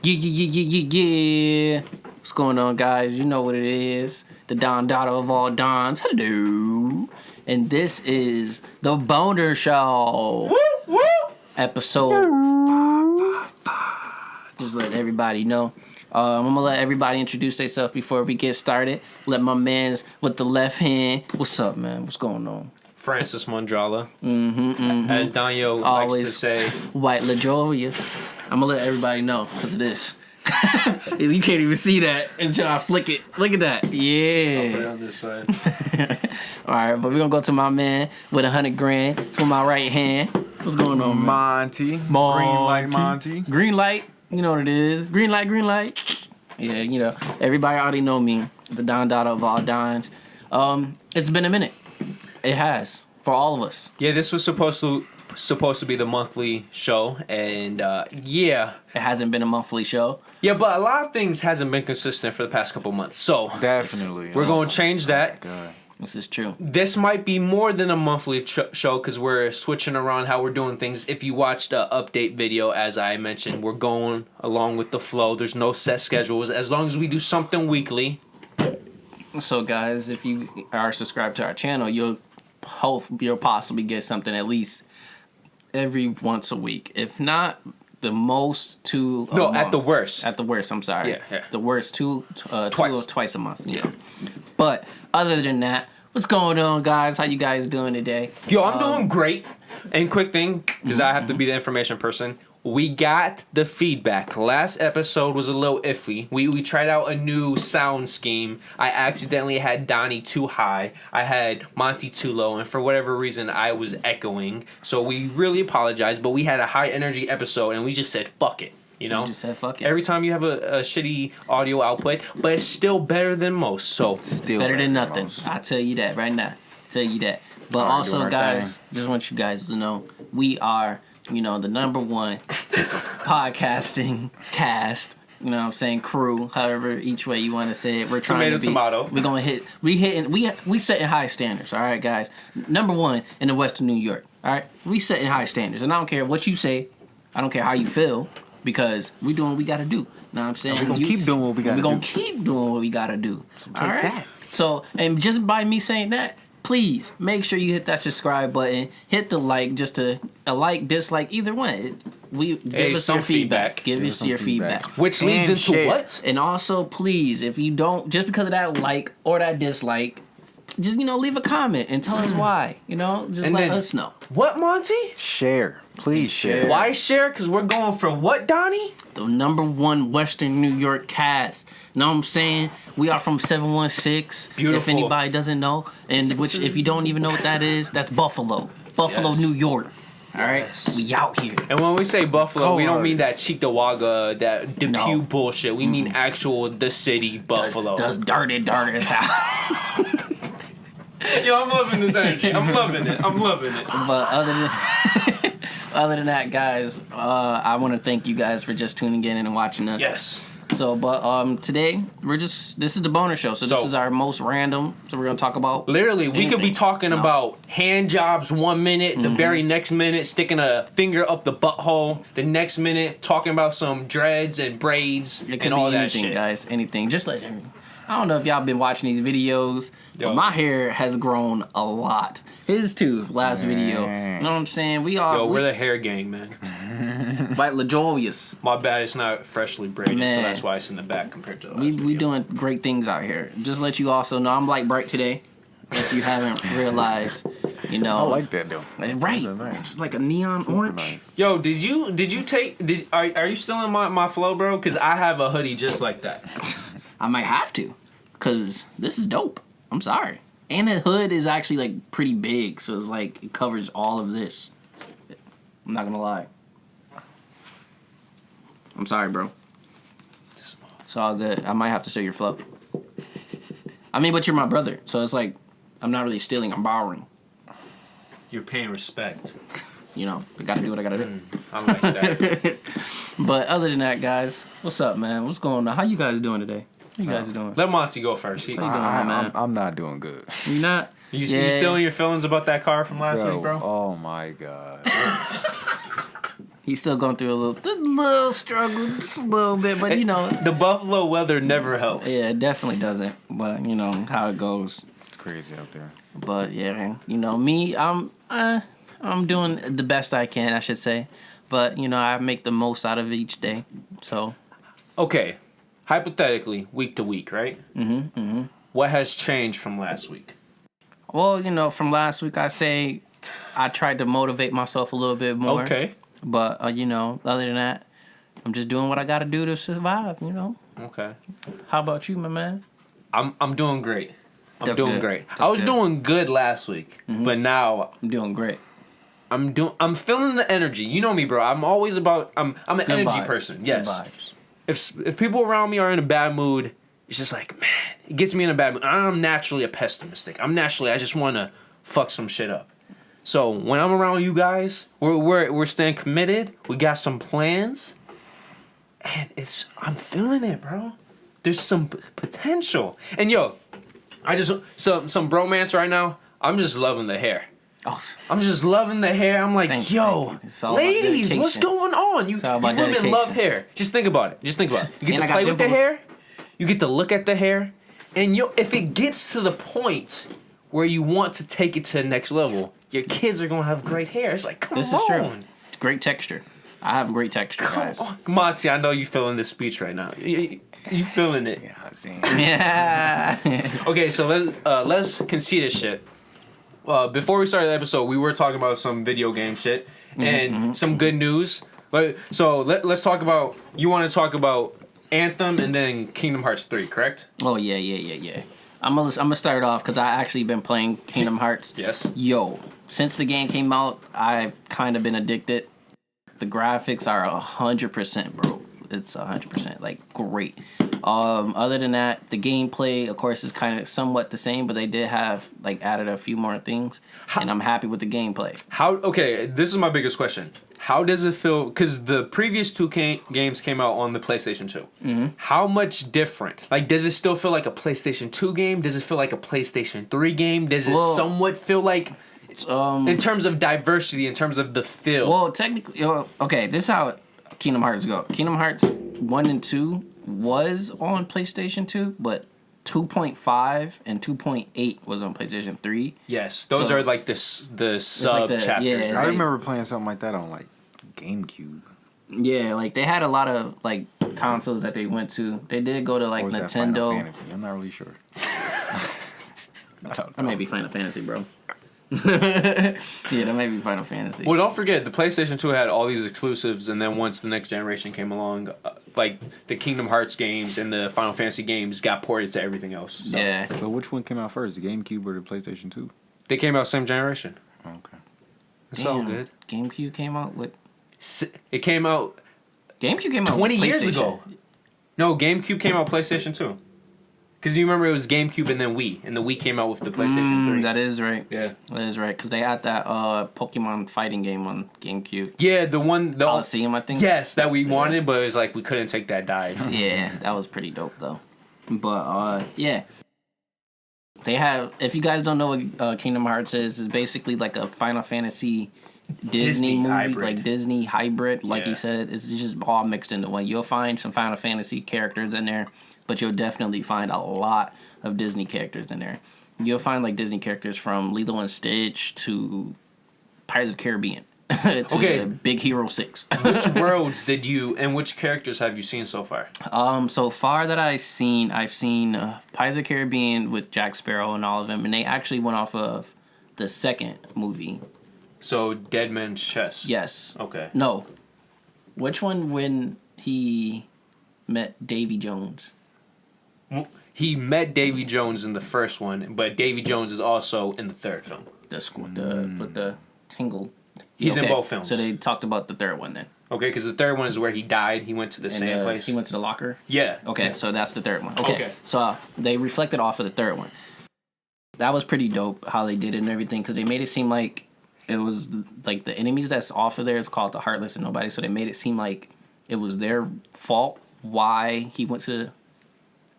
Yeah. What's going on, guys? You know what it is. The Don Dotto of all Dons. Hello. And this is The Boner Show. Woo, woo. Episode 5. Just let everybody know. I'm going to let everybody introduce themselves before we get started. Let my mans with the left hand. What's up, man? What's going on? Francis Mondrala. As Daniel likes to say. White Lajorius. I'm going to let everybody know because of this. You can't even see that until I flick it. Look at that. Yeah. I'll put it on this side. Alright, but we're going to go to my man with $100,000 to my right hand. What's going on, man? Monty. Green light, Monty. Green light. You know what it is. Green light, green light. Yeah, you know. Everybody already know me. The Don Dotto of all Dons. It's been a minute. It has. For all of us. Yeah, this was supposed to be the monthly show, and yeah. It hasn't been a monthly show. Yeah, but a lot of things hasn't been consistent for the past couple months. So definitely. We're going to change that. God. This is true. This might be more than a monthly show because we're switching around how we're doing things. If you watched the update video, as I mentioned, we're going along with the flow. There's no set schedules. As long as we do something weekly. So, guys, if you are subscribed to our channel, you'll possibly get something at least every once a week. If not, the most two a month. At the worst. At the worst, I'm sorry. Yeah. The worst twice a month. Yeah. But other than that, what's going on, guys? How you guys doing today? Yo, I'm doing great. And quick thing, because I have to be the information person. We got the feedback. Last episode was a little iffy. We tried out a new sound scheme. I accidentally had Donnie too high. I had Monty too low. And for whatever reason, I was echoing. So we really apologize. But we had a high energy episode and we just said, fuck it. You know? You just said fuck it. Every time you have a shitty audio output. But it's still better than most. So Still better than nothing. I'll tell you that right now. Tell you that. But also, guys, just want you guys to know, we are... the number one podcasting cast. You know what I'm saying? Crew, however each way you want to say it. We're trying to be. Tomato. We're gonna hit. We setting high standards. All right, guys. Number one in the Western New York. All right, we setting high standards, and I don't care what you say. I don't care how you feel because we doing what we gotta do. Know what I'm saying? We're gonna keep doing what we gotta do. We're gonna keep doing what we gotta do. So take that. So, and just by me saying that, please make sure you hit that subscribe button. Hit the like, just a like, dislike, either one. Give us your feedback. Give us your feedback. Which leads into share. what? And also, please, if you don't, just because of that like or that dislike, just leave a comment and tell us why. Just And let then- us know. What, Monty? Share. Please share. Why share? Because we're going for what, Donnie? The number one Western New York cast. Know what I'm saying? We are from 716. Beautiful. If anybody doesn't know, and which if you don't even know what that is, that's Buffalo, Yes. New York. All right, Yes. we out here. And when we say Buffalo, we don't Hard. mean that Cheektowaga, that Depew No. bullshit. We mean actual the city Buffalo. Does dirty south. Yo, I'm loving this energy. I'm loving it. But other than that, guys, I want to thank you guys for just tuning in and watching us. Yes. So, but today this is the Boner Show. So this is our most random. So we're gonna talk about Literally, we could be anything. talking about hand jobs 1 minute, the very next minute sticking a finger up the butthole, the next minute talking about some dreads and braids It could and all be that anything, shit. guys. Anything. Just let everything. I don't know if y'all been watching these videos, Yo. but my hair has grown a lot. His too. Last video. You know what I'm saying? We are. Yo, we're the hair gang, man. White Lajorius. My bad, it's not freshly braided, Man. so that's why it's in the back compared to the last We video. doing great things out here. Just let you also know I'm light bright today. If you haven't realized, I like that though. Right. Nice. Like a neon orange. Nice. Yo, did you take? Are you still in my flow, bro? Because I have a hoodie just like that. I might have to, cause this is dope. I'm sorry. And the hood is actually like pretty big, so it's like it covers all of this. I'm not gonna lie. I'm sorry, bro. It's all good. I might have to steal your flow. I mean, but you're my brother, so it's like I'm not really stealing. I'm borrowing. You're paying respect. I gotta do what I gotta do. I like that. But other than that, guys, what's up, man? What's going on? How you guys doing today? How you guys doing? Let Monty go first. He, How you doing, man? I'm not doing good. You not? you still in your feelings about that car from last week, bro? Oh my God. He's still going through a little struggle, just a little bit, but you know. The Buffalo weather never helps. Yeah, it definitely doesn't. But you know how it goes. It's crazy out there. But yeah, you know me, I'm doing the best I can, I should say. But you know, I make the most out of each day. So. Okay, hypothetically, week to week, right? What has changed from last week? Well, you know, from last week, I say I tried to motivate myself a little bit more. Okay. But, you know, other than that, I'm just doing what I got to do to survive, you know? Okay. How about you, my man? I'm doing great. That's good. Great. That's I was good. doing good last week, but now I'm doing great. I'm feeling the energy. You know me, bro. I'm always about I'm an Good energy vibes. person. Good Yes. vibes. If people around me are in a bad mood, it's just like, man, it gets me in a bad mood. I'm naturally a pessimistic. I just want to fuck some shit up. So when I'm around you guys, we're staying committed. We got some plans, and I'm feeling it, bro. There's some potential. And yo, I just some bromance right now. I'm just loving the hair. Oh, I'm just loving the hair. I'm like, thank yo, you. It's all about ladies, what's dedication. going on? You all about women dedication. love hair. Just think about it. You get And to I got play with the dimples. hair. You get to look at the hair. And if it gets to the point where you want to take it to the next level, your kids are going to have great hair. It's like, come this on. is true. Great texture. I have great texture, guys. Monty, I know you feeling this speech right now. You feeling it. Yeah, I've seen. Yeah. Okay, so let's concede this shit. Before we started the episode, we were talking about some video game shit and some good news. So let's talk about. You want to talk about Anthem and then Kingdom Hearts 3, correct? Oh, yeah. I'm gonna start off because I actually been playing Kingdom Hearts. Yes. Yo, since the game came out, I've kind of been addicted. The graphics are 100%, bro. It's 100%, like, great. Other than that, the gameplay, of course, is kind of somewhat the same, but they did have, like, added a few more things, and I'm happy with the gameplay. Okay, this is my biggest question. How does it feel? Because the previous two games came out on the PlayStation 2. Mm-hmm. How much different? Like, does it still feel like a PlayStation 2 game? Does it feel like a PlayStation 3 game? Does it somewhat feel like, in terms of diversity, in terms of the feel? Well, technically, okay, this is how Kingdom Hearts go. Kingdom Hearts 1 and 2 was on PlayStation 2, but 2.5 and 2.8 was on PlayStation 3. Yes, those are like the sub like chapters. yeah, right? I remember playing something like that on like GameCube. Yeah, like they had a lot of like consoles that they went to. They did go to like Or was that Final Nintendo. Fantasy? I'm not really sure. That may be Final Fantasy, bro. Yeah, that may be Final Fantasy. Well, don't forget, the PlayStation 2 had all these exclusives, and then once the next generation came along, like the Kingdom Hearts games and the Final Fantasy games got ported to everything else. So Yeah. So which one came out first, the GameCube or the PlayStation 2? they came out same generation. Okay. It's all Damn, good. GameCube came out with. It came out GameCube came out 20 with years PlayStation. ago. No, GameCube came out PlayStation 2. Because you remember it was GameCube and then Wii, and the Wii came out with the PlayStation 3. That is right. Yeah. That is right. Because they had that Pokemon fighting game on GameCube. Yeah, the Coliseum, I think. Yes, that we wanted, but it was like we couldn't take that dive. Yeah, that was pretty dope though. But yeah, they have. If you guys don't know what Kingdom Hearts is, it's basically like a Final Fantasy Disney movie, hybrid. like Disney hybrid. Like Yeah. he said, it's just all mixed into one. You'll find some Final Fantasy characters in there, but you'll definitely find a lot of Disney characters in there. You'll find like Disney characters from Lilo and Stitch to Pirates of the Caribbean to Big Hero 6. Which worlds did you, and which characters have you seen so far? So far that I've seen Pirates of the Caribbean with Jack Sparrow and all of them, and they actually went off of the second movie. So, Dead Man's Chest. Yes. Okay. No. Which one when he met Davy Jones? He met Davy Jones in the first one, but Davy Jones is also in the third film. With the tingle. He's in both films. So they talked about the third one then. Okay, because the third one is where he died. He went to the same place. He went to the locker. Yeah. Okay, so that's the third one. Okay. Okay. So they reflected off of the third one. That was pretty dope how they did it and everything because they made it seem like it was like the enemies that's off of there is called the Heartless and Nobody. So they made it seem like it was their fault why he went to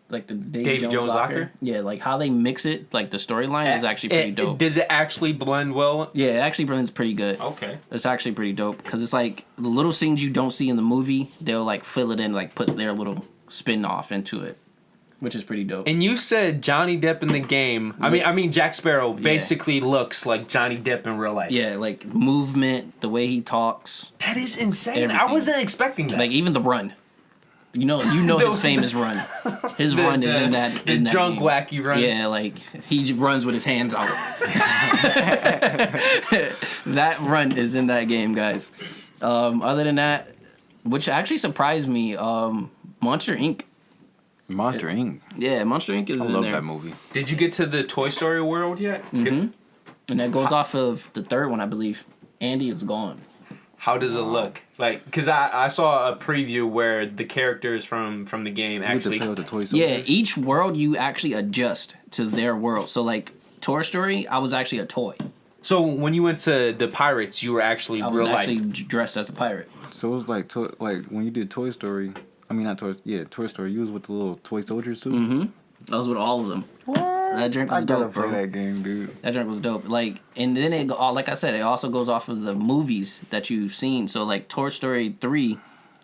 like the Davy Jones Locker. Yeah, like how they mix it, like the storyline is actually pretty dope. Does it actually blend well? Yeah, it actually blends pretty good. Okay. It's actually pretty dope because it's like the little scenes you don't see in the movie, they'll like fill it in, like put their little spin off into it, which is pretty dope. And you said Johnny Depp in the game. I mean Jack Sparrow basically looks like Johnny Depp in real life. Yeah, like movement, the way he talks. That is insane. Everything. I wasn't expecting that. Like even the run. You know his famous run. His run is in that. The drunk game. wacky run. Yeah, like he just runs with his hands out. That run is in that game, guys. Other than that, which actually surprised me, Monster Inc. Monster Inc. Yeah, Monster Inc. is I in love there. that movie. Did you get to the Toy Story world yet? Mm-hmm. And that goes off of the third one, I believe. Andy is gone. How does it look? Like, because I saw a preview where the characters from the game actually... You get to play with the toy soldiers. Yeah, each world you actually adjust to their world. So, like, Toy Story, I was actually a toy. So, when you went to the Pirates, you were actually I was real actually life. dressed as a pirate. So it was like when you did Toy Story. I mean, not Toy. Yeah, Toy Story. You was with the little toy soldiers too. Mm-hmm. I was with all of them. What? That drink was I gotta dope, play bro. that game, dude. That drink was dope. Like, and then like I said, it also goes off of the movies that you've seen. So, like, Toy Story 3,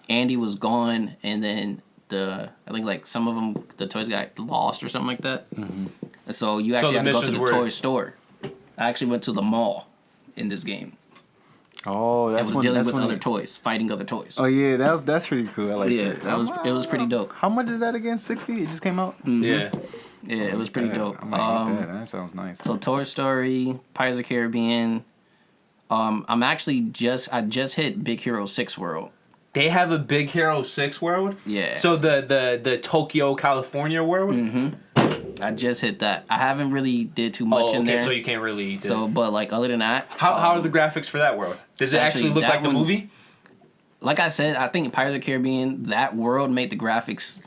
Andy was gone, and then I think, like, some of them, the toys got lost or something like that. Mm-hmm. And so you actually had to go to the toy store. I actually went to the mall in this game. Oh, that's I was dealing with other toys, fighting other toys. Oh yeah, that's pretty cool. I like that. It was pretty dope. How much is that again? 60? It just came out. Mm-hmm. Yeah. Yeah, it was pretty dope. I might get that. That sounds nice. So Toy Story, Pirates of the Caribbean. I'm actually I just hit Big Hero 6 World. They have a Big Hero 6 world? Yeah. So the Tokyo, California world? Mm-hmm. I just hit that. I haven't really did too much in there. So you can't really... So, but like other than that... How are the graphics for that world? Does it actually look like the movie? Like I said, I think Pirates of the Caribbean, that world made the graphics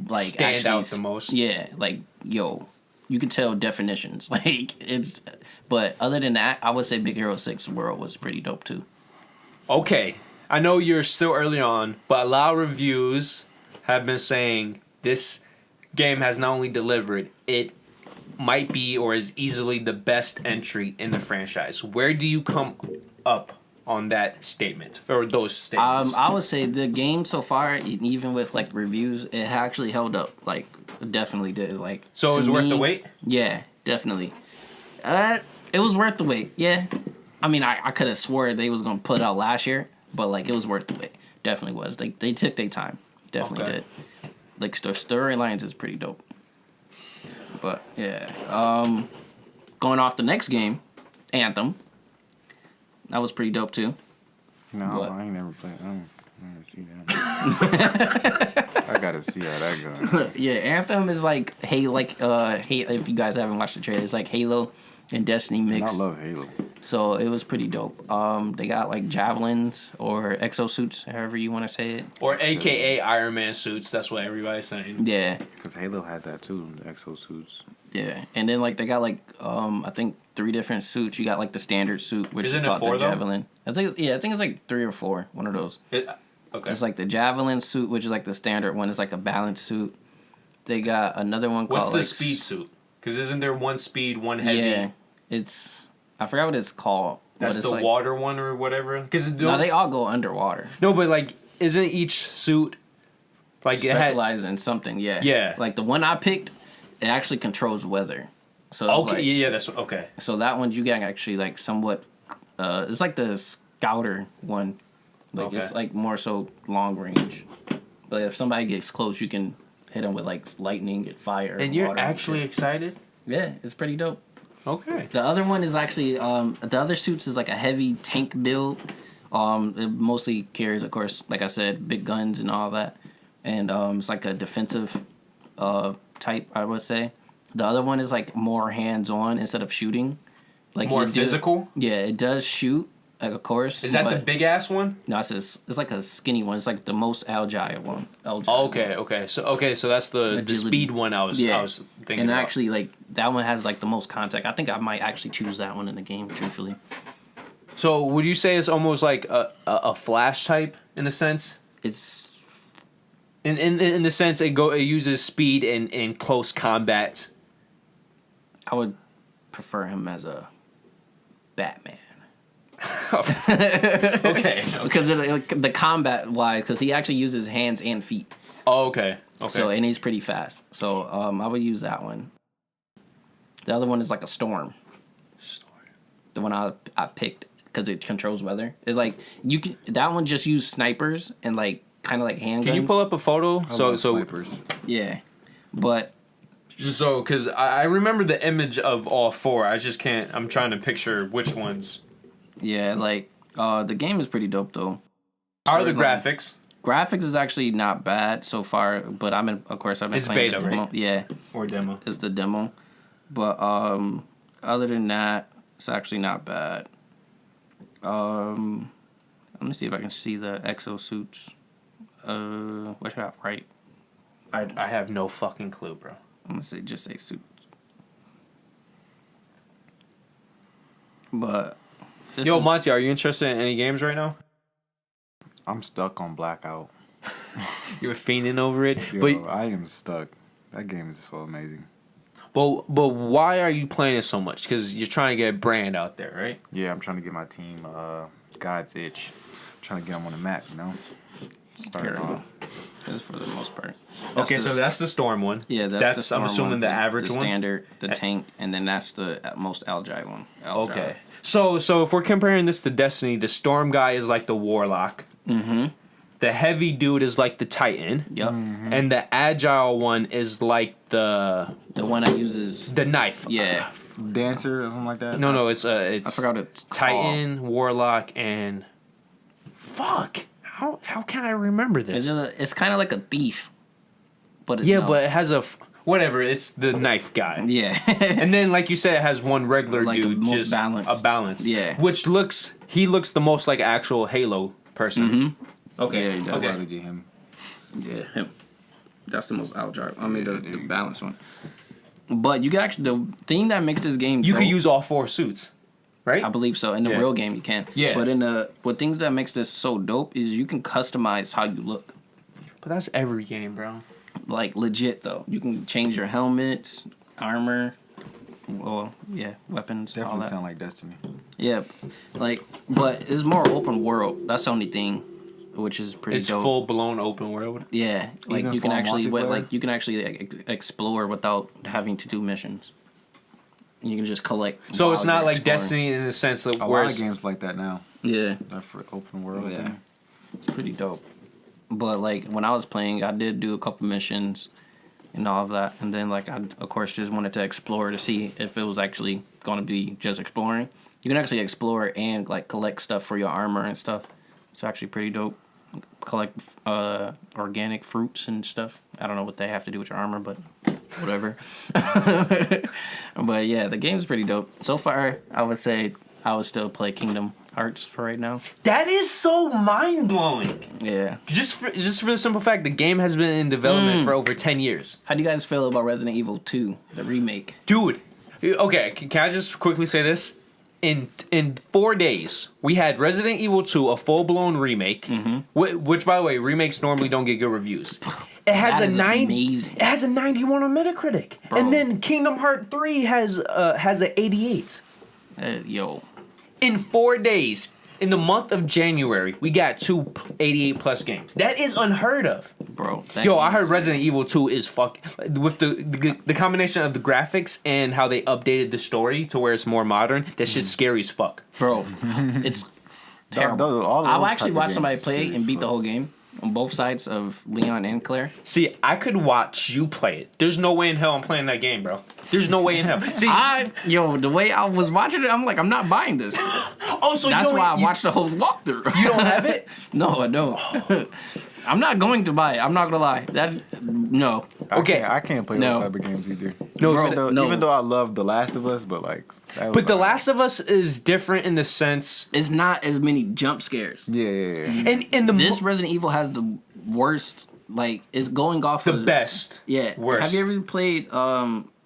like stand out the most. Yeah, like, yo, you could tell definitions. Like, it's... But other than that, I would say Big Hero 6 World was pretty dope too. Okay. I know you're still early on, but a lot of reviews have been saying this game has not only delivered, it might be or is easily the best entry in the franchise. Where do you come up on that statement or those statements? I would say the game so far, even with like reviews, it actually held up. Like, it definitely did. Like, so it was worth the wait? Yeah, definitely. It was worth the wait. Yeah, I mean, I could have swore they was gonna put it out last year, but like it was worth the wait. Definitely was. They took their time. Definitely did. Like, storylines is pretty dope. But yeah, going off the next game, Anthem. That was pretty dope too. No, What? I ain't never played. I don't see that. I gotta see how that goes. Yeah, Anthem is like Halo. If you guys haven't watched the trailer, it's like Halo and Destiny mixed. I love Halo. So it was pretty dope. They got like javelins or exosuits, however you want to say it. Or AKA Iron Man suits. That's what everybody's saying. Yeah. Because Halo had that too, the exosuits. Yeah, and then like they got like I think 3 different suits. You got like the standard suit, which Isn't is it called 4 the though? javelin. I think it's like 3 or 4, one of those. Okay. It's like the javelin suit, which is like the standard one. It's like a balanced suit. They got another one called What's the like, speed suit? Because isn't there one speed, one heavy? Yeah, I forgot what it's called. That's but it's the like, water one or whatever. Because no, they all go underwater. No, but like, isn't each suit like it had? Specialized in something? Yeah. Yeah. Like the one I picked, it actually controls weather. So it's Okay, like, yeah, that's okay. So that one you can actually like somewhat. It's like the scouter one. Like it's like more so long range. But if somebody gets close, you can hit them with like lightning and fire. And you're water actually excited? Yeah, it's pretty dope. Okay. The other one is actually the other suits is like a heavy tank build. It mostly carries, of course, like I said, big guns and all that, and it's like a defensive type, I would say. The other one is like more hands on instead of shooting. Like more physical. Yeah, it does shoot. Like, of course. Is that the big ass one? No, it's like a skinny one. It's like the most agile one. Oh, okay. So that's the speed one I was thinking and about. actually, like, that one has like the most contact. I think I might actually choose that one in the game, truthfully. So would you say it's almost like a flash type in a sense? It's In the sense it uses speed in close combat. I would prefer him as a Batman. Okay. Because the combat wise, because he actually uses hands and feet. Oh, okay. Okay. So and he's pretty fast. So I would use that one. The other one is like a storm. The one I picked because it controls weather. It's like you can that one just use snipers and like kind of like handguns. Can you pull up a photo? So snipers. Yeah, but just so because I remember the image of all four. I just can't. I'm trying to picture which ones. Yeah, like the game is pretty dope though. How are the graphics? Graphics is actually not bad so far, but I've been It's playing beta, the demo. right? Yeah, Or demo. it's the demo. But other than that, it's actually not bad. Let me see if I can see the exosuits. What should I write? I have no fucking clue, bro. I'm gonna just say suits. But Yo, Monty, are you interested in any games right now? I'm stuck on Blackout. You're fiending over it, Yo, but I am stuck. That game is so amazing. but why are you playing it so much? Because you're trying to get a brand out there, right? Yeah, I'm trying to get my team God's Itch. Trying to get them on the map, you know? Starting off. That's for the most part. Okay, so that's the storm one. Yeah, that's the storm I'm assuming one, the average the one. standard, the tank, and then that's the most Algi one. Okay. So if we're comparing this to Destiny, the storm guy is like the warlock. Mm-hmm. The heavy dude is like the titan. Yep. Mm-hmm. And the agile one is like the one that uses knife. Yeah. Dancer or something like that? No, it's I forgot it's Titan, warlock, and fuck. How can I remember this? It's kind of like a thief, but it's But it has whatever. It's the knife guy. Yeah. And then, like you said, it has one regular Like dude, most just balanced. a balance. Yeah. Which he looks the most like an actual Halo person. Mm-hmm. Okay. Yeah, he does. I'd rather get him. Yeah, him. That's the most Algi. I mean, the balanced one. But you can actually the thing that makes this game. You could use all four suits, right? I believe so. In the real game, you can. Yeah. But what things that makes this so dope is you can customize how you look. But that's every game, bro. Like legit though, you can change your helmets, armor. Well, yeah, weapons. all Definitely that. sound like Destiny. Yeah, like, but it's more open world. That's the only thing, which is pretty It's dope. full blown open world. Yeah, like Even you can for actually, multiplayer? you can actually explore without having to do missions. And you can just collect. So while it's not you're like exploring. Destiny in the sense that A lot of games like that now. Yeah, That for open world yeah, thing. it's pretty dope. But like when I was playing, I did do a couple missions and all of that, and then like I of course just wanted to explore to see if it was actually going to be just exploring. You can actually explore and like collect stuff for your armor and stuff. It's actually pretty dope. Collect organic fruits and stuff. I don't know what they have to do with your armor, but whatever. But yeah, the game's pretty dope. So far, I would say I would still play Kingdom Hearts for right now. That is so mind blowing. Yeah. Just for the simple fact the game has been in development for over 10 years. How do you guys feel about Resident Evil 2, the remake? Dude, okay, can I just quickly say this? In 4 days, we had Resident Evil 2, a full blown remake, which by the way, remakes normally don't get good reviews. It has That a is 9. amazing. It has a 91 on Metacritic, Bro. and then Kingdom Hearts 3 has an 88. Yo. In 4 days, in the month of January, we got 2 88 plus games. That is unheard of. Bro. Yo, I heard Resident Evil 2 is with the combination of the graphics and how they updated the story to where it's more modern. That shit's scary as fuck. Bro, it's terrible. I'll actually watch somebody play and beat the whole game on both sides of Leon and Claire. See, I could watch you play it. There's no way in hell I'm playing that game, bro. There's no way in hell. See, The way I was watching it, I'm like, I'm not buying this. so That's you know why I what? watched the whole walkthrough. You don't have it? No, I don't. I'm not going to buy it. I'm not gonna lie. No. Okay. I can't play No. those type of games either. No, Even though I love The Last of Us, but like. But The Last of Us is different in the sense. It's not as many jump scares. Yeah. And This Resident Evil has the worst. Like, it's going off the of best. Yeah. Worst. Have you ever played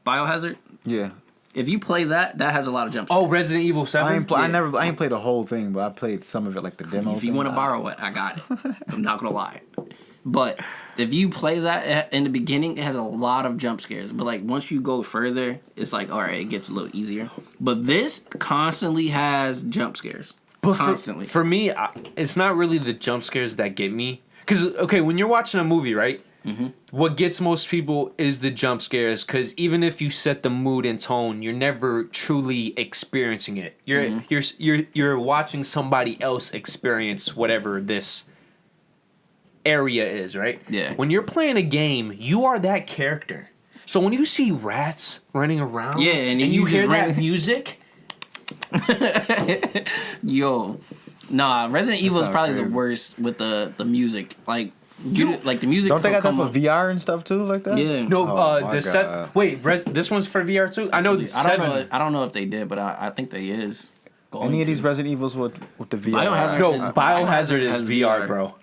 Biohazard? Yeah. If you play that has a lot of jump scares. Oh, Resident Evil 7? I ain't played the whole thing, but I played some of it, like the demo. If you want to borrow it, I got it. I'm not gonna lie. But if you play that in the beginning, it has a lot of jump scares. But like once you go further, it's like all right, it gets a little easier. But this constantly has jump scares. But Constantly. For me, it's not really the jump scares that get me. Because, okay, when you're watching a movie, right? Mm-hmm. What gets most people is the jump scares. Because even if you set the mood and tone, you're never truly experiencing it. You're watching somebody else experience whatever this area is, right? Yeah. When you're playing a game, you are that character. So when you see rats running around, and you hear that music... Yo, nah, Resident Evil is probably crazy. the worst with the music. Like, like the music. Don't they got that come for on. VR and stuff too, like that? Yeah. No, Oh, my the set. God. Wait, this one's for VR too. I know. I don't know if they did, but I think they is. Any of these Resident Evils with the VR? Biohazard No, is- Biohazard is has VR, VR. bro.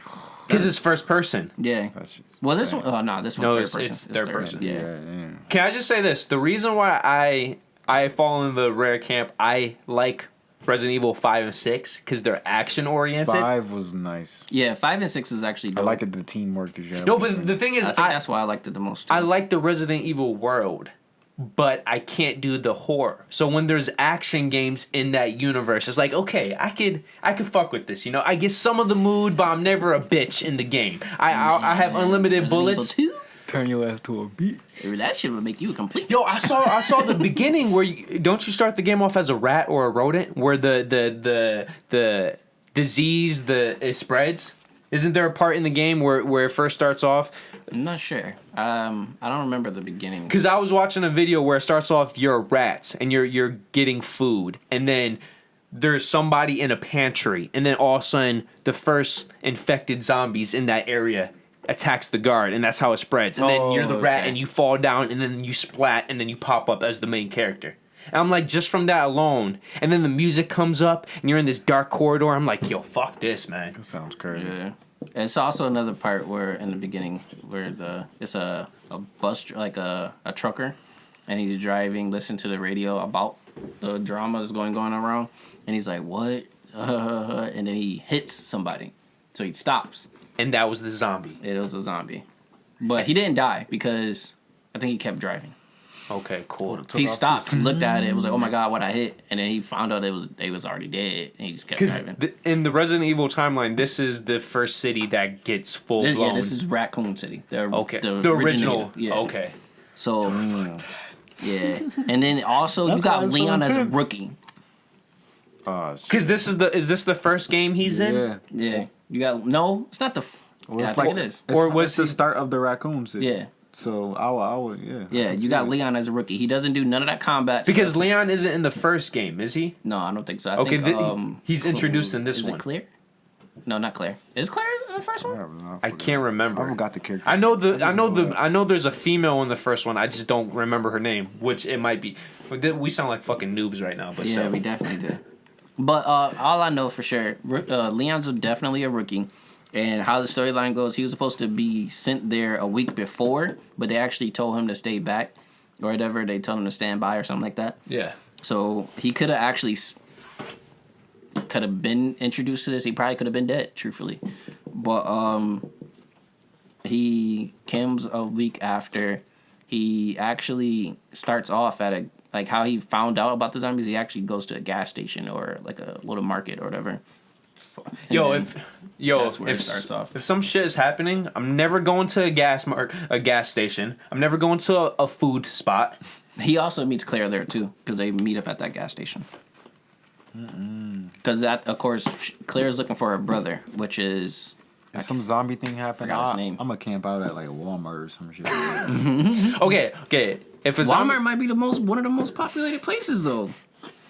Because it's first person. Yeah. That's just Well, this one. insane. Oh no, this one. No, third it's person. third person. Yeah. Can I just say this? The reason why I fall in the rare camp, I like Resident Evil 5 and 6 because they're action oriented. 5 was nice. Yeah, 5 and 6 is actually I dope. like the teamwork that you have. No, but the thing is, I think that's why I liked it the most. Too. I like the Resident Evil world, but I can't do the horror. So when there's action games in that universe, it's like, okay, I could fuck with this. You know, I get some of the mood, but I'm never a bitch in the game. I have unlimited Resident bullets. Evil 2? turn your ass to a beat. That shit would make you a complete. Yo, I saw the beginning where don't you start the game off as a rat or a rodent where the disease it spreads? Isn't there a part in the game where it first starts off? I'm not sure. I don't remember the beginning. Because I was watching a video where it starts off you're rats and you're getting food, and then there's somebody in a pantry, and then all of a sudden the first infected zombies in that area attacks the guard, and that's how it spreads. And then you're the rat, okay. and you fall down, and then you splat, and then you pop up as the main character. And I'm like, just from that alone, and then the music comes up, and you're in this dark corridor. I'm like, yo, fuck this, man. That sounds crazy. Yeah. And it's also another part where in the beginning where it's a bus like a trucker, and he's driving, listening to the radio about the drama that's going around, and he's like, what? And then he hits somebody, so he stops. And that was the zombie. It was a zombie, but he didn't die because I think he kept driving. Okay, cool. He stopped, looked at it, was like, "Oh my god, what I hit!" And then he found out they was already dead, and he just kept Because driving. in the Resident Evil timeline, this is the first city that gets full blown. Yeah, this is Raccoon City. The original. Yeah. Okay. So, yeah, and then also That's you got why it's so Leon as a intense. rookie. Because is this the first game he's in? Yeah. Yeah, you got it's not the. Well, Yeah, I it's think like it is. Or Or was was the he- start of the Raccoon City? Yeah, So I would yeah. yeah, I can you see got it. Leon as a rookie. He doesn't do none of that combat. Because stuff. Leon isn't in the first game, is he? No, I don't think so. I Okay, think, he's introduced in this is one. it Claire? No, not Claire. Is Claire in the first one? I can't remember. I forgot the character. I know there's a female in the first one. I just don't remember her name, which it might be. We sound like fucking noobs right now, but Yeah, so. we definitely did. But all I know for sure, Leon's definitely a rookie. And how the storyline goes, he was supposed to be sent there a week before, but they actually told him to stay back or whatever. They told him to stand by or something like that. Yeah. So he could have actually could have been introduced to this. He probably could have been dead, truthfully. But he comes a week after. He actually starts off at like how he found out about the zombies. He actually goes to a gas station or like a little market or whatever. And that's where it starts off. If some shit is happening, I'm never going to a gas station. I'm never going to a food spot. He also meets Claire there too, because they meet up at that gas station. Because that, of course, Claire's looking for her brother, which is If some zombie thing happened, forgot his name. I'm gonna camp out at like Walmart or some shit. Okay. If a zombie, Walmart might be one of the most populated places though.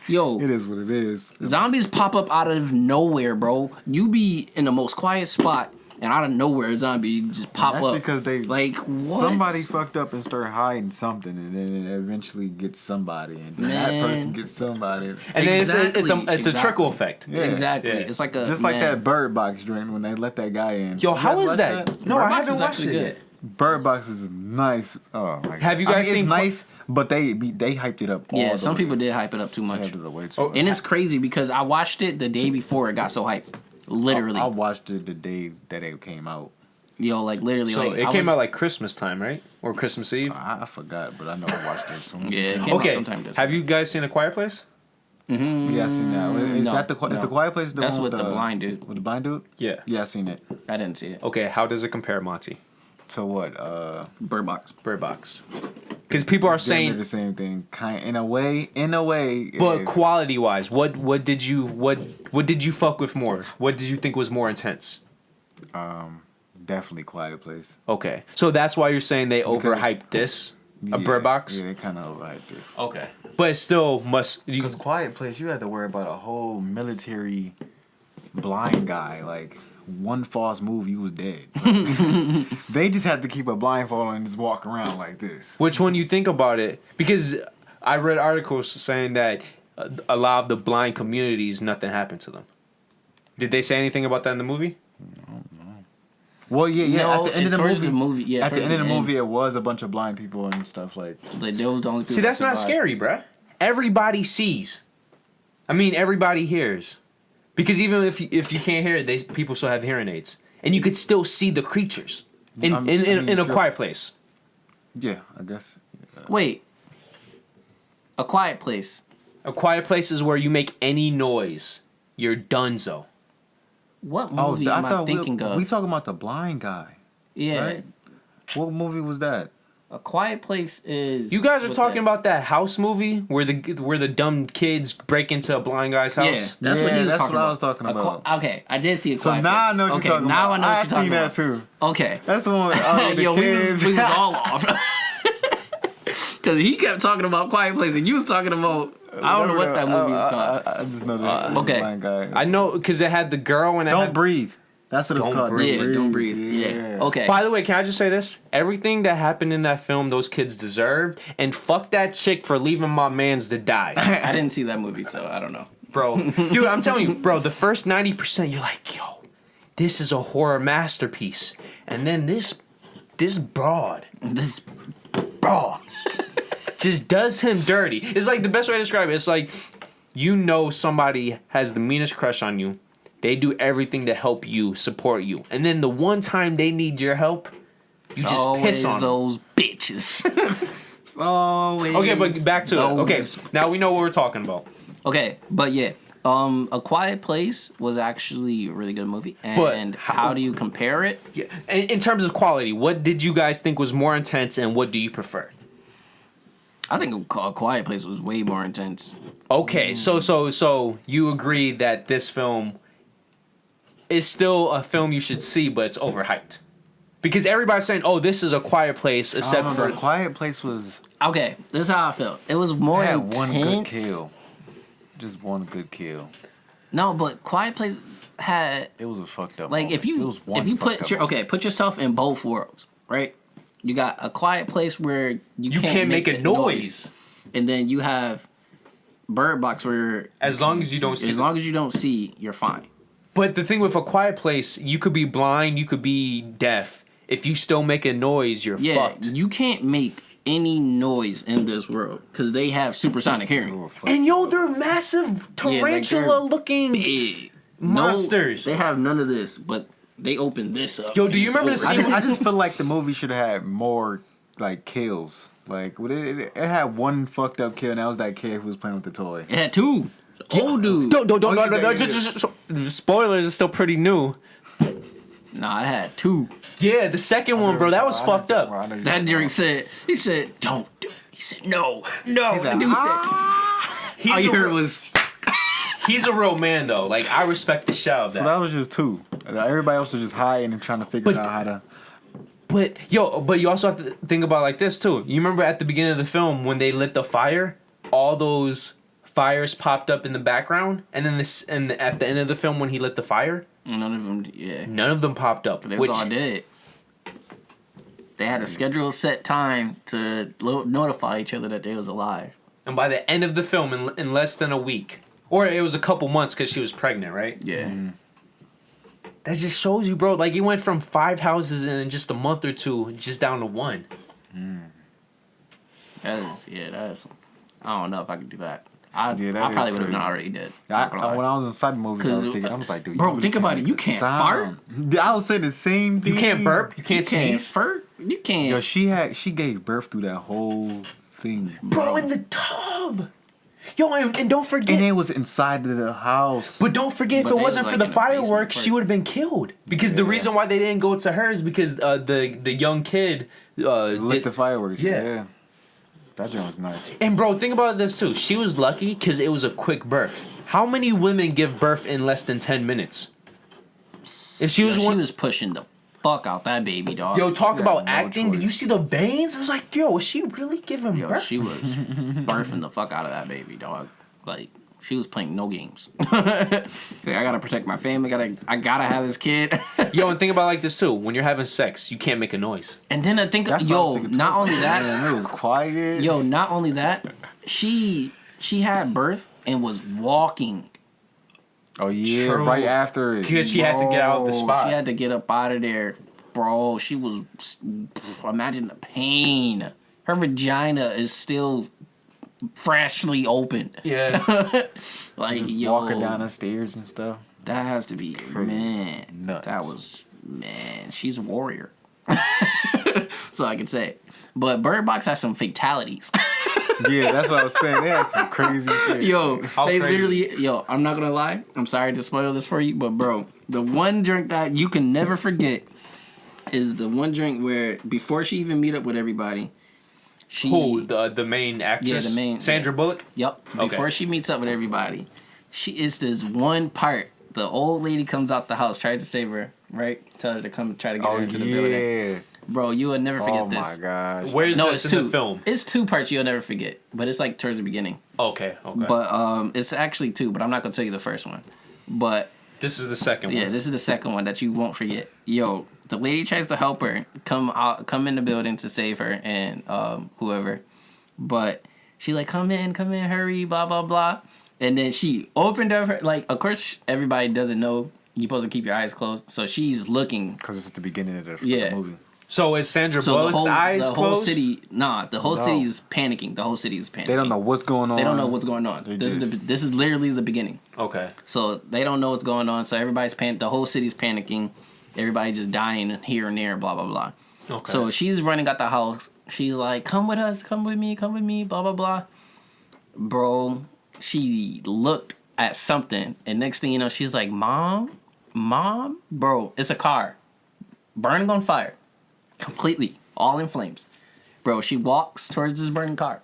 Yo, It is what it is. zombies pop up out of nowhere, bro. You be in the most quiet spot, and out of nowhere, a zombie just pop That's up. because they like what? somebody fucked up and started hiding something, and then it eventually gets somebody, and then that Man. person gets somebody. and then Exactly, it's a trickle effect. Yeah. Exactly. Yeah. It's like a Just like man. that Bird Box joint when they let that guy in. Yo, You how guys is watch that? No, Bird I Box haven't is watched actually it good. yet. Bird Box is nice. Oh my god. Have you guys seen? It's nice, but they hyped it up. All Yeah, the some way. people did hype it up too They much. hyped it up way too Oh, much. And it's crazy because I watched it the day before it got so hyped. Literally. I watched it the day that it came out. Yo, like literally, So like it came out like Christmas time, right? Or Christmas Eve? I forgot, but I know I watched it soon. Yeah, it came out Okay. sometime this Have year. you guys seen A Quiet Place? Yeah, I seen that. Is No, that the is the Quiet Place? The That's one with the blind dude. With the blind dude? Yeah. Yeah, I seen it. I didn't see it. Okay, how does it compare, Monty? To what? Bird Box. Bird Box. Because people are They're saying, the same thing, kind in a way. it but is. quality wise, what did you fuck with more? What did you think was more intense? Definitely Quiet Place. Okay, so that's why you're saying they Because- overhyped this, a Bird Box. Yeah, they kind of overhyped it. Okay, but it still must. Because Quiet Place, you had to worry about a whole military blind guy. Like, one false move, you was dead. Like, they just had to keep a blindfold on and just walk around like this. Which one you think about it? Because I read articles saying that a lot of the blind communities, nothing happened to them. Did they say anything about that in the movie? Well, yeah. No, At the end of towards the the movie, movie, yeah, at the towards end of the the end. movie, it was a bunch of blind people and stuff like. Like, they was the only people See, that's that not survived. scary, bruh. Everybody sees. I mean, everybody hears. Because even if you can't hear it, people still have hearing aids, and you could still see the creatures in a sure. quiet place. Yeah, I guess. Wait. A Quiet Place. A quiet place is where you make any noise, you're donezo. What movie am I thinking of? We talking about the blind guy. Yeah. Right? What movie was that? A Quiet Place is. You guys are what's talking that? about that house movie where the dumb kids break into a blind guy's house. Yeah, that's what he was that's talking what about. I was talking about. Okay, I did see a So Quiet now I Place. know what Okay, you're talking now about. I know what I you're talking seen about. that too. Okay. That's the one with the Yo, kids. we was all off. Because he kept talking about Quiet Place and you was talking about. I don't know what that movie's called. I just know that okay. blind guy. I know because it had the girl and it Don't had. breathe. That's what it's Don't called. breathe. Yeah, don't breathe. Yeah. Okay. By the way, can I just say this? Everything that happened in that film, those kids deserved, and fuck that chick for leaving my mans to die, I didn't see that movie, so I don't know. bro. Dude, I'm telling you, bro. The first 90%, you're like, yo, this is a horror masterpiece, and then this broad This. Bro. just does him dirty. It's like the best way to describe it. It's like, you know, somebody has the meanest crush on you. They do everything to help you, support you, and then the one time they need your help, you just Always piss on them. those bitches. Always. Okay, but back to it. Okay, those. now we know what we're talking about. Okay, but yeah. A Quiet Place was actually a really good movie. And But how do you compare it? Yeah. In terms of quality, what did you guys think was more intense, and what do you prefer? I think A Quiet Place was way more intense. Okay, so you agree that this film is still a film you should see, but it's overhyped. Because everybody's saying, "Oh, this is A Quiet Place," except for Quiet Place was. Okay, this is how I felt. It was more Had intense. one good kill. Just one good kill. No, but Quiet Place had It was a fucked up. like moment. if you It was one put fucked your up moment. put yourself in both worlds, right? You got A Quiet Place where you can't make a noise. and then you have Bird Box where as long as you don't see. as long as you don't see, you're fine. But the thing with A Quiet Place, you could be blind, you could be deaf. If you still make a noise, you're Yeah, fucked. you can't make any noise in this world because they have supersonic hearing. And yo, they're massive tarantula-looking Big. monsters. No, they have none of this, but they open this up. Yo, do you It's remember the over. scene- I just feel like the movie should have had more like kills. Like it had one fucked up kill, and that was that kid who was playing with the toy. It had two. Old dude. Don't, Oh, yeah, just spoilers are still pretty new. Nah, I had two. Yeah, the second one, bro, that was fucked up. That drink said, he said, don't do it. He said, no. The said, dude He's all you a heard real- was, He's a real man, though. Like, I respect the shit out of So that. that was just two. Everybody else was just hiding and trying to figure out how to. But you also have to think about it like this too. You remember at the beginning of the film when they lit the fire, all those fires popped up in the background, and then at the end of the film when he lit the fire, none of them, yeah. none of them popped up. They was all dead. They had a scheduled set time to notify each other that they was alive. And by the end of the film, in less than a week, or it was a couple months because she was pregnant, right? Yeah. That just shows you, bro. Like, it went from 5 houses in just a month or two, just down to 1. That is, I don't know if I could do that. I that probably is would have been crazy. already dead. When I was inside the movies, I was thinking, I was like, dude, bro, you think really about it. You can't sound. I was saying the same thing. You can't burp. You can't sneeze. You can't. Yo, she gave birth through that whole thing, Bro, in the tub. Yo, and don't forget. And it was inside of the house. But don't forget, if But it they wasn't was, for like, the in a basement fireworks, she part. would have been killed. Because the reason why they didn't go to her is because the young kid Lit the fireworks. Yeah. Yeah. That joint was nice. And bro, think about this too. She was lucky because it was a quick birth. How many women give birth in less than 10 minutes? If she was She was pushing the fuck out that baby, dog. Yo, talk She about had no acting. Did choice. you see the veins? I was like, yo, is she really giving Yo, birth? she was birthing the fuck out of that baby, dog. Like, she was playing no games. Like, I gotta protect my family. I gotta have this kid. Yo, and think about it like this too. When you're having sex, you can't make a noise. And then I think, That's what I was thinking, not too. only that, Man, it was quiet. yo, not only that, she had birth and was walking. Oh yeah, True. right after it. Because she had to get out of the Bro, spot. She had to get up out of there, bro. She was. Imagine the pain. Her vagina is still freshly opened. Yeah. Like, Just yo, walking down the stairs and stuff. that has to be, man. Nuts. That was, man. She's a warrior. So I can say. But Bird Box has some fatalities. Yeah, that's what I was saying. They had some crazy shit. Yo, How they crazy? literally, yo, I'm not gonna lie. I'm sorry to spoil this for you, but bro, the one drink that you can never forget is the one drink where before she even meet up with everybody, she, Who? The main actress? Yeah, the main- Sandra yeah. Bullock? Yep. Okay. Before she meets up with everybody, it's this one part. The old lady comes out the house, tries to save her, right? Tell her to come try to get Oh her into the building. yeah. Bro, you will never forget Oh this. my gosh. Where's No, this it's in two. the film? It's two parts you'll never forget, but it's like towards the beginning. Okay. But it's actually two, but I'm not gonna tell you the first one. But This is the second yeah, one. this is the second one that you won't forget. Yo, the lady tries to help her come in the building to save her and whoever, but she like come in, hurry, blah blah blah, and then she opened up her like. Of course, everybody doesn't know you're supposed to keep your eyes closed, so she's looking. Because it's at the beginning of the Yeah. movie. So is Sandra So Bullock's eyes the closed? whole city, the whole No. city is panicking. The whole city is panicking. They don't know what's going on. They don't know what's going on. They This just- is this is literally the beginning. Okay. So they don't know what's going on. So everybody's the whole city's panicking. Everybody just dying here and there. Blah blah blah. Okay. So she's running out the house. She's like, "Come with us. Come with me. Come with me." Blah blah blah. Bro, she looked at something, and next thing you know, she's like, "Mom, bro, it's a car, burning on fire, completely, all in flames." Bro, she walks towards this burning car,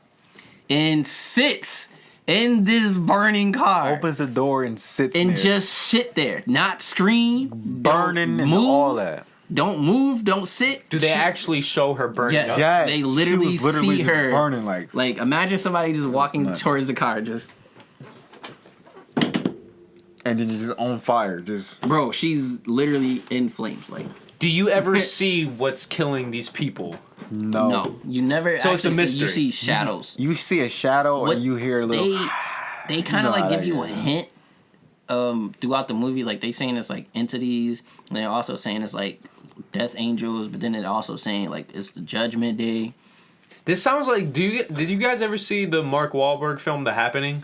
and sits in this burning car. Opens the door and sits And there. just sit there, not scream, burning don't and move, all that. Don't move, don't sit. Do they She- actually show her burning Yes. up? Yes, They she literally was literally see just her burning like imagine somebody just walking nuts. towards the car, just and then just on fire. Just bro, she's literally in flames. Like Do you ever see what's killing these people? no, you never. So it's a actually see- mystery. You see shadows. you see a shadow What and you hear a little. They kind of know like how give that you a is. hint throughout the movie. Like they saying it's like entities, and they're also saying it's like death angels, but then they're also saying like it's the judgment day. This sounds like. Did you guys ever see the Mark Wahlberg film, The Happening?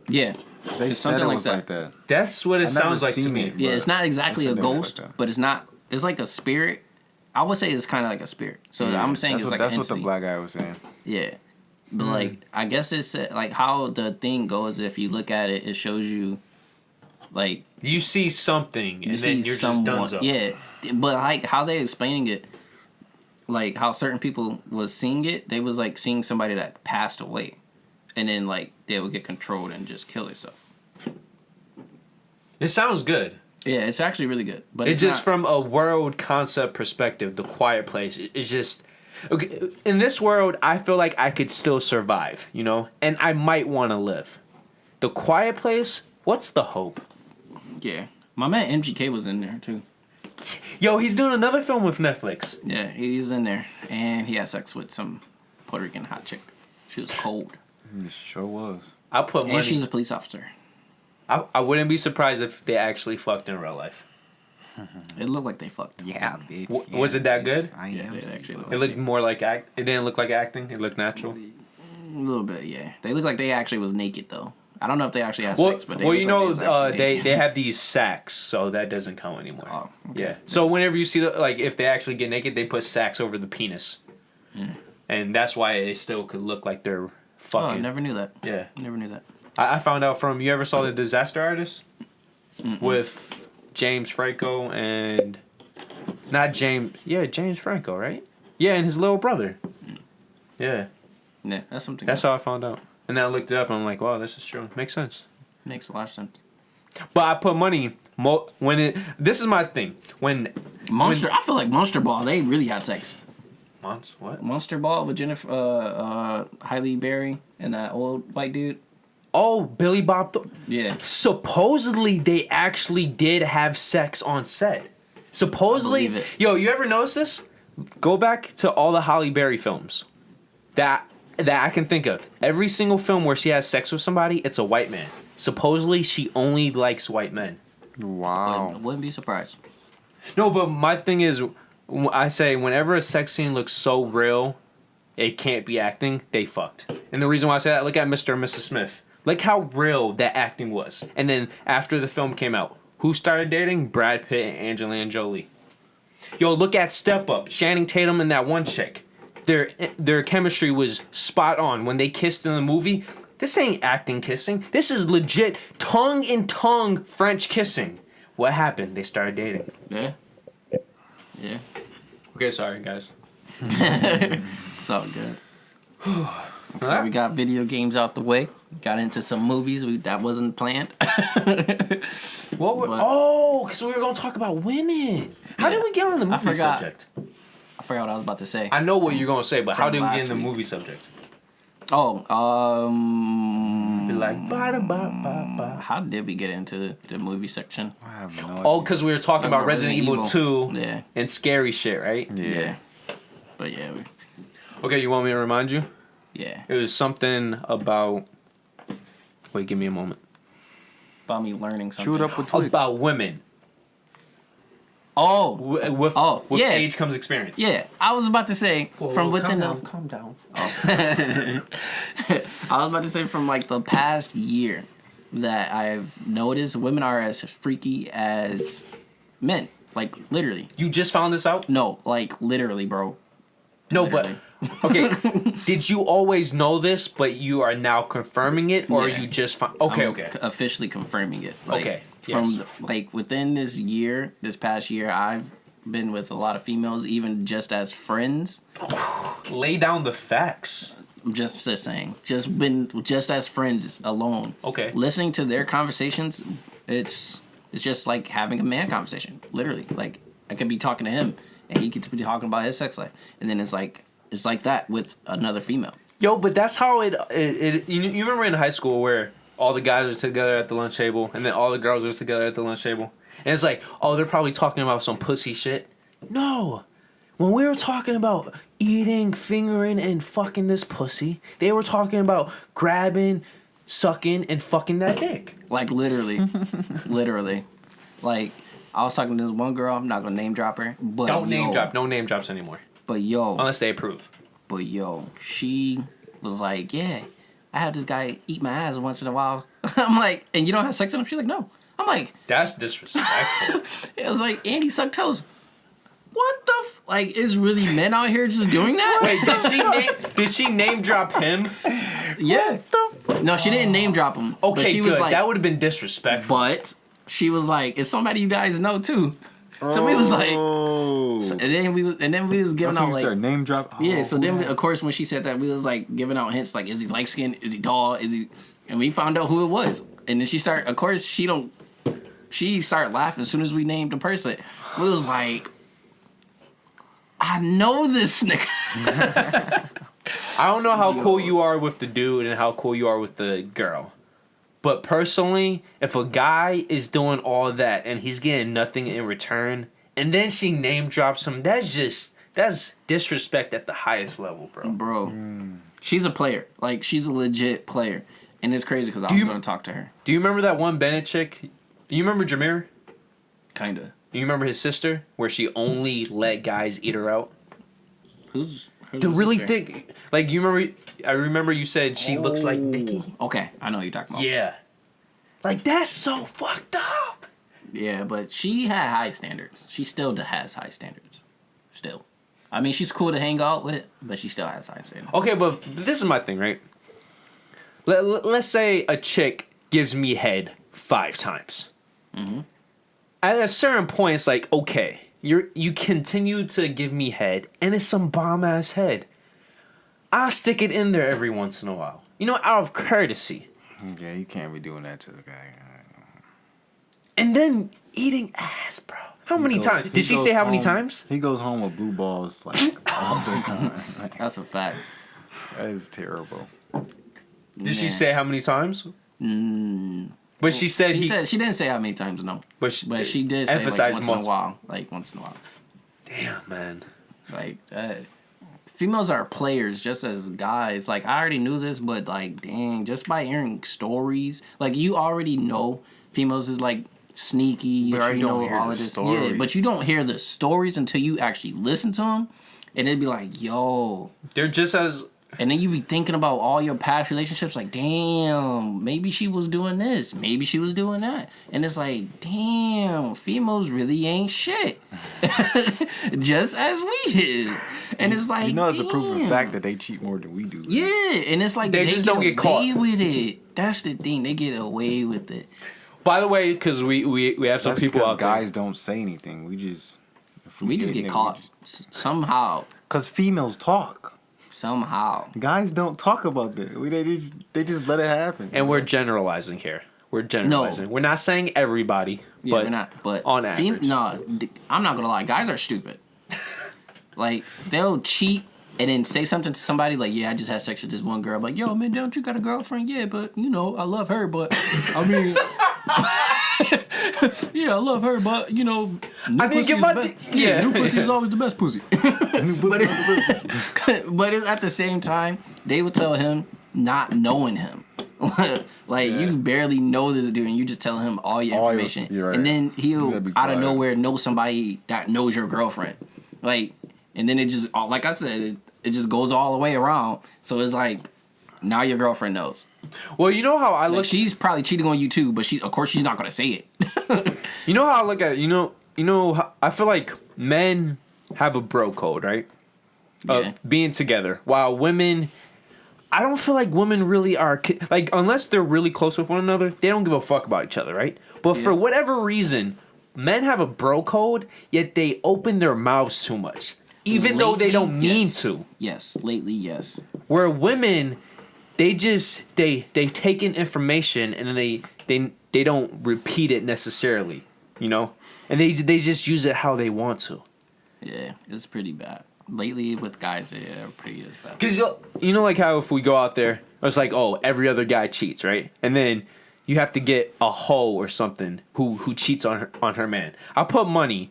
Yeah. They It's said something it like was that. like that. That's what it I've never sounds like to seen me. it. Yeah, But it's not exactly I a said it was ghost, like that. but it's not. It's like a spirit. I would say it's kind of like a spirit. So Yeah, I'm saying that's it's what, like that's an what the entity. black guy was saying. Yeah, but like I guess it's like how the thing goes. If you look at it, it shows you like You see something, you and see then you're someone. just donezo. Yeah, but like how they explaining it, like how certain people was seeing it, they was like seeing somebody that passed away, and then like they would get controlled and just kill themselves. It sounds good. Yeah, it's actually really good, but It's just not, from a world concept perspective. The Quiet Place. It's just okay. In this world, I feel like I could still survive, you know, and I might want to live. The Quiet Place. What's the hope? yeah. My man MGK was in there too. Yo, he's doing another film with Netflix. Yeah, he's in there, and he had sex with some Puerto Rican hot chick. She was cold, It sure was. I'll put money. and she's a police officer. I wouldn't be surprised if they actually fucked in real life. It looked like they fucked. Yeah, bitch. Was it that good? I Yeah, am. it actually looked It looked more like It didn't look like acting. It looked natural. a little bit. Yeah, they looked like they actually was naked though. I don't know if they actually have Well, sex, but they well, you know, look like they was actually they have these sacks, so that doesn't count anymore. Oh, okay. Yeah. So whenever you see like if they actually get naked, they put sacks over the penis, and that's why it still could look like they're fucking. Oh, I never knew that. Yeah. Never knew that. I found out from, you ever saw The Disaster Artist? With James Franco and, James Franco, right? Yeah, and his little brother. Yeah. Yeah, that's something. That's how I found out. And then I looked it up and I'm like, wow, this is true. Makes sense. Makes a lot of sense. But I put money, this is my thing. I feel like Monster Ball, they really had sex. What? Monster Ball with Jennifer, Halle Berry and that old white dude. Oh, Billy Bob. Yeah. Supposedly, they actually did have sex on set. Supposedly. I believe it. Yo, you ever notice this? Go back to all the Halle Berry films that I can think of. Every single film where she has sex with somebody, it's a white man. Supposedly, she only likes white men. Wow. I wouldn't be surprised. No, but my thing is, I say whenever a sex scene looks so real, it can't be acting, they fucked. And the reason why I say that, look at Mr. and Mrs. Smith. Look how real that acting was. And then after the film came out, who started dating? Brad Pitt and Angelina Jolie. Yo, look at Step Up. Channing Tatum and that one chick. Their chemistry was spot on. When they kissed in the movie, this ain't acting kissing. This is legit tongue-in-tongue French kissing. What happened? They started dating. Yeah. Yeah. Okay, sorry, guys. It's all good. So we got video games out the way. Got into some movies that wasn't planned. Because we were going to talk about women. How did we get on the movie subject? I forgot what I was about to say. I know what you're going to say, but how did we get in the week. movie subject? Oh, Be like, ba-da-ba-ba-ba. how did we get into the movie section? I have no idea. Oh, because we were talking about Resident Evil 2 Yeah. and scary shit, right? Yeah. But yeah, Okay, you want me to remind you? yeah. It was something about... Wait, give me a moment. About me learning something. Shoot up with Twix. About women. Oh. With yeah. age comes experience. Yeah. I was about to say from within Calm down. I was about to say from like the past year that I've noticed women are as freaky as men. Like literally. You just found this out? No, like literally, bro. No, Literally. but... Okay, did you always know this, but you are now confirming it, or Yeah. you just found... Okay, I'm okay. officially confirming it. Like, Okay, From like within this past year, I've been with a lot of females, even just as friends. Lay down the facts. I'm just saying, just as friends alone. Okay. Listening to their conversations, it's just like having a man conversation. Literally, like I could be talking to him, and he could be talking about his sex life, and then it's like that with another female. Yo, but that's how it you remember in high school where all the guys are together at the lunch table and then all the girls are together at the lunch table? And it's like, oh, they're probably talking about some pussy shit. No. When we were talking about eating, fingering, and fucking this pussy, they were talking about grabbing, sucking, and fucking that dick. Like literally, literally, like I was talking to this one girl. I'm not gonna name drop her, but Don't name drop. No name drops anymore. But yo, Unless they approve. But yo, she was like, yeah, I have this guy eat my ass once in a while. I'm like, and you don't have sex with him? She's like, no. I'm like, That's disrespectful. it was like, and he sucked toes. What the like, is really men out here just doing that? Wait, did she name drop him? Yeah. No, she didn't name drop him. Okay, but she good. was like, That would have been disrespectful. but she was like, it's somebody you guys know too. So we was like, and then we was giving That's when out you like, start name drop. yeah. So then, of course, when she said that, we was like giving out hints like, is he light skinned? Is he tall? Is he? And we found out who it was. And then she started. Of course, she started laughing as soon as we named the person. We was like, I know this nigga. I don't know how cool you are with the dude and how cool you are with the girl. But personally, if a guy is doing all that and he's getting nothing in return, and then she name drops him, that's disrespect at the highest level, bro. Bro, she's a player. Like, she's a legit player. And it's crazy because I was going to talk to her. Do you remember that one Bennett chick? Do you remember Jameer? Kinda. Do you remember his sister, where she only let guys eat her out? Who's The really thick, like you remember. I remember you said she looks like Nikki. Okay, I know what you're talking about. Yeah, like that's so fucked up. Yeah, but she had high standards. She still has high standards. Still. I mean, she's cool to hang out with, but she still has high standards. Okay, but this is my thing, right? Let's say a chick gives me head 5 times. Mm-hmm. At a certain point, it's like, okay, you continue to give me head, and it's some bomb-ass head. I'll stick it in there every once in a while. You know, out of courtesy. Yeah, you can't be doing that to the guy. And then eating ass, bro. How many times? Did she say how many times? He goes home with blue balls like all the time. Like, That's a fact. that is terrible. Did she say how many times? But she said she didn't say how many times, no. But she did say emphasize like once in a while. Like once in a while. Damn, man. Like females are players just as guys. Like I already knew this, but like dang, just by hearing stories, like you already know females is like sneaky. You already know all of this. Yeah, but you don't hear the stories until you actually listen to them, and it'd be like, yo, they're just as. And then you be thinking about all your past relationships, like, damn, maybe she was doing this, maybe she was doing that, and it's like, damn, females really ain't shit, just as we is, and it's like, it's a proof of fact that they cheat more than we do. Yeah, and it's like they just don't get caught with it. That's the thing, they get away with it. By the way, because we have some people out there. Guys don't say anything. We just get caught somehow. Because females talk. Somehow. Guys don't talk about that. They just let it happen. And we're generalizing here. We're generalizing. No. We're not saying everybody. Yeah, we're not. But on average. No, I'm not going to lie. Guys are stupid. Like, they'll cheat and then say something to somebody like, yeah, I just had sex with this one girl. I'm like, yo, man, don't you got a girlfriend? Yeah, but, you know, I love her. But, I mean... yeah, I love her, but you know, I didn't get my new pussy is always the best pussy. but it's at the same time, they would tell him not knowing him. You barely know this dude, and you just tell him all your information, right. And then he'll out of nowhere know somebody that knows your girlfriend. Like, and then it just, like I said, it just goes all the way around. So it's like, now your girlfriend knows. Well, you know how I look. She's probably cheating on you too, but of course she's not gonna say it. You know how I look at it. You know. I feel like men have a bro code, right? Yeah. Being together, while women, I don't feel like women really are like unless they're really close with one another, they don't give a fuck about each other, right? But for whatever reason, men have a bro code, yet they open their mouths too much, even though they don't mean to. Yes, lately, yes. Where women. They just they take in information and then they don't repeat it necessarily, you know, and they just use it how they want to. Yeah, it's pretty bad lately with guys. Yeah, pretty bad. Because you know, like how if we go out there, it's like, oh, every other guy cheats, right? And then you have to get a hoe or something who cheats on her man. I'll put money.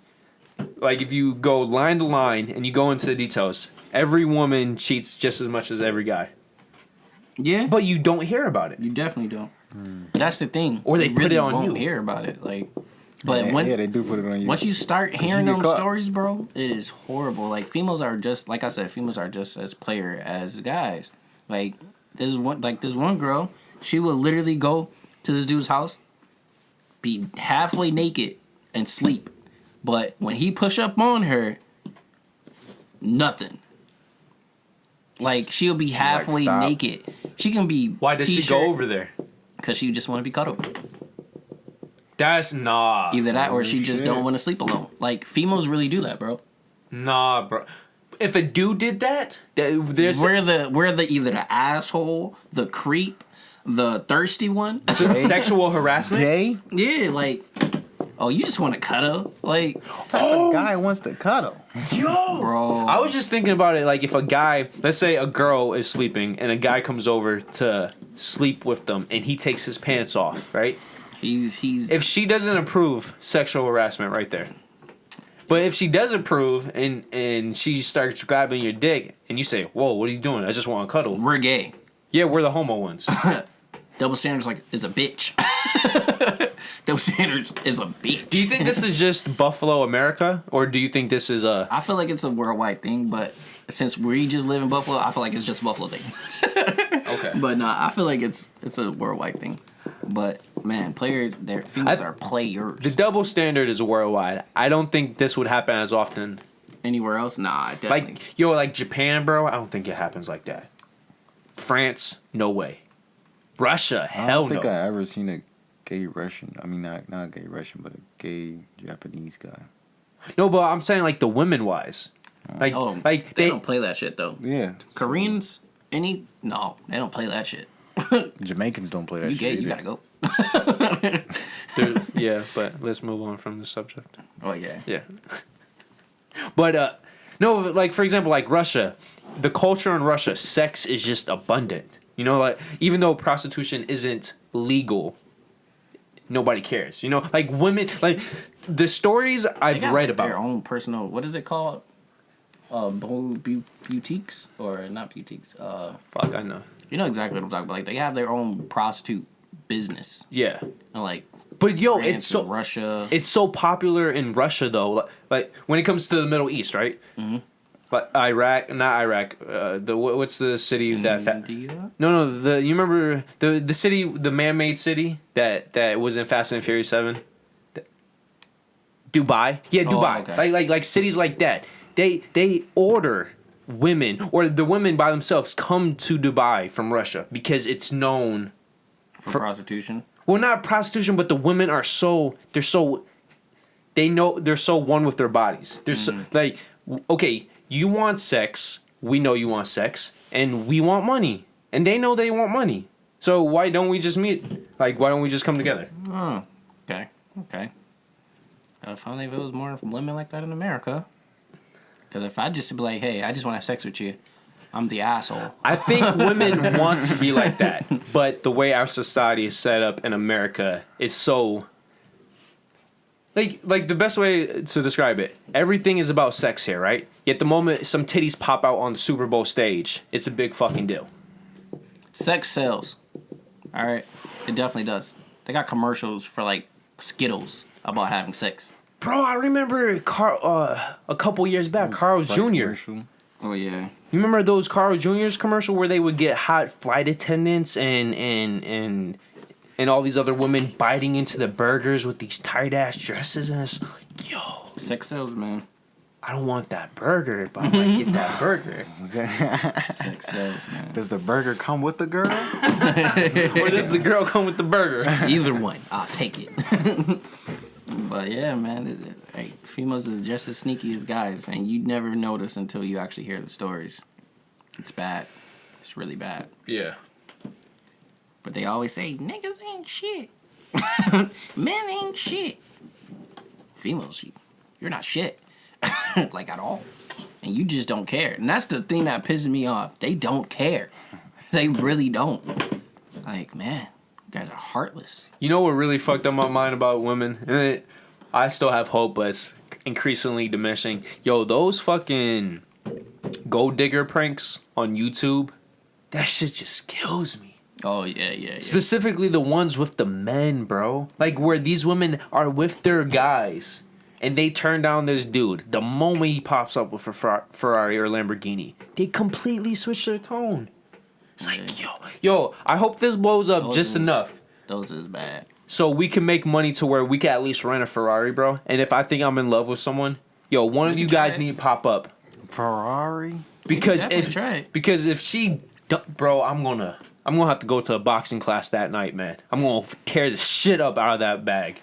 Like if you go line to line and you go into the details, every woman cheats just as much as every guy. Yeah, but you don't hear about it. You definitely don't. But that's the thing. Or they put really it on won't you. Hear about it, like. But they do put it on you. Once you start hearing them stories, bro, it is horrible. Like females are just like I said, females are just as player as guys. Like this one girl, she would literally go to this dude's house, be halfway naked and sleep, but when he push up on her, nothing. Like, she'll be halfway naked. She can be Why does she go over there? Because she just want to be cuddled. That's nah. Either that or she just don't want to sleep alone. Like, females really do that, bro. Nah, bro. If a dude did that, there's... We're the either the asshole, the creep, the thirsty one. Sexual harassment? Gay? Yeah, like... Oh, you just want to cuddle? Like, what type of guy wants to cuddle? Yo! Bro. I was just thinking about it, like, if a guy, let's say a girl is sleeping, and a guy comes over to sleep with them, and he takes his pants off, right? He's... If she doesn't approve, sexual harassment right there. But if she does approve, and she starts grabbing your dick, and you say, whoa, what are you doing? I just want to cuddle. We're gay. Yeah, we're the homo ones. Double standards is a bitch. Double standards is a bitch. Do you think this is just Buffalo, America, or do you think this is a? I feel like it's a worldwide thing, but since we just live in Buffalo, I feel like it's just a Buffalo thing. Okay. But nah, I feel like it's a worldwide thing. But man, females are players. The double standard is worldwide. I don't think this would happen as often. Anywhere else? Nah, definitely. Like Japan, bro. I don't think it happens like that. France, no way. Russia, hell no. I don't think I ever seen a gay Russian. I mean, not a gay Russian, but a gay Japanese guy. No, but I'm saying like the women wise. Like they don't play that shit though. Yeah. Koreans, no, they don't play that shit. Jamaicans don't play that shit. You either. gotta go. Yeah, but let's move on from the subject. Oh yeah. Yeah. But no, like for example, like Russia, the culture in Russia, sex is just abundant. You know, like even though prostitution isn't legal, nobody cares. You know, like women, like the stories I've read about their own personal. What is it called? Boutiques or not boutiques? Fuck, I know. You know exactly what I'm talking about. Like they have their own prostitute business. Yeah. And like. But yo, France it's so Russia. It's so popular in Russia though. Like when it comes to the Middle East, right? Mm-hmm. But not Iraq. What's the city that? No. You remember the city, the man-made city that was in Fast and Furious 7? Dubai. Yeah, Dubai. Okay. Like cities like that. They order women, or the women by themselves come to Dubai from Russia because it's known for prostitution. Well, not prostitution, but the women are they're so one with their bodies. They're so, like, okay, you want sex, we know you want sex, and we want money, and they know they want money. So why don't we just meet? Like, why don't we just come together? Oh, okay. If only if it was more women like that in America. Because if I just be like, hey, I just want to have sex with you, I'm the asshole. I think women want to be like that, but the way our society is set up in America is so... Like the best way to describe it, everything is about sex here, right? Yet the moment some titties pop out on the Super Bowl stage, it's a big fucking deal. Sex sells. All right? It definitely does. They got commercials for, like, Skittles about having sex. Bro, I remember a couple years back, Carl Jr. Commercial. Oh, yeah. You remember those Carl Jr.'s commercial where they would get hot flight attendants and all these other women biting into the burgers with these tight-ass dresses? And it's like, yo. Sex sells, man. I don't want that burger, but I might get that burger. Sex sells, man. Does the burger come with the girl? Or does the girl come with the burger? Either one. I'll take it. But yeah, man, females is just as sneaky as guys, and you'd never notice until you actually hear the stories. It's bad. It's really bad. Yeah. But they always say, niggas ain't shit. Men ain't shit. Females, you're not shit. Like, at all. And you just don't care. And that's the thing that pisses me off. They don't care. They really don't. Like, man, you guys are heartless. You know what really fucked up my mind about women? And I still have hope, but it's increasingly diminishing. Yo, those fucking gold digger pranks on YouTube, that shit just kills me. Oh, yeah. Specifically the ones with the men, bro. Like, where these women are with their guys, and they turn down this dude. The moment he pops up with a Ferrari or Lamborghini, they completely switch their tone. It's like, yo, I hope this blows up enough. Those is bad. So we can make money to where we can at least rent a Ferrari, bro. And if I think I'm in love with someone, yo, one of you guys need to pop up. Ferrari? Because if she, bro, I'm gonna have to go to a boxing class that night, man. I'm gonna tear the shit up out of that bag.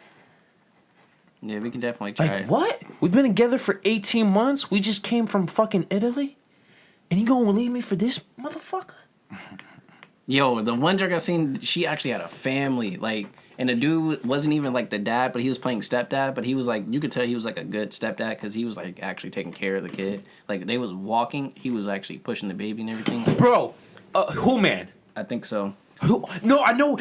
Yeah, we can definitely try it. What? We've been together for 18 months. We just came from fucking Italy, and you gonna leave me for this motherfucker? Yo, the one jerk I seen, she actually had a family, like, and the dude wasn't even like the dad, but he was playing stepdad. But he was like, you could tell he was like a good stepdad because he was like actually taking care of the kid. Like they was walking, he was actually pushing the baby and everything. Bro, who man? I think so. Who? No, I know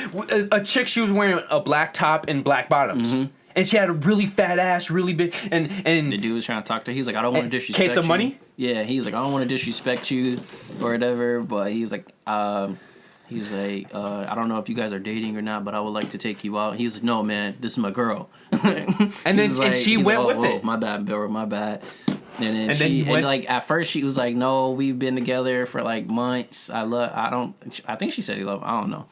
a chick. She was wearing a black top and black bottoms. Mm-hmm. And she had a really fat ass, really big, and the dude was trying to talk to her. He's like, I don't want to disrespect you. Case of money? Yeah, he's like, I don't want to disrespect you or whatever, but he's like, I don't know if you guys are dating or not, but I would like to take you out. He's like, no, man, this is my girl. And then she went with it. My bad, bro, my bad. And then and like at first she was like, "No, we've been together for like months. I think she said he loved. I don't know,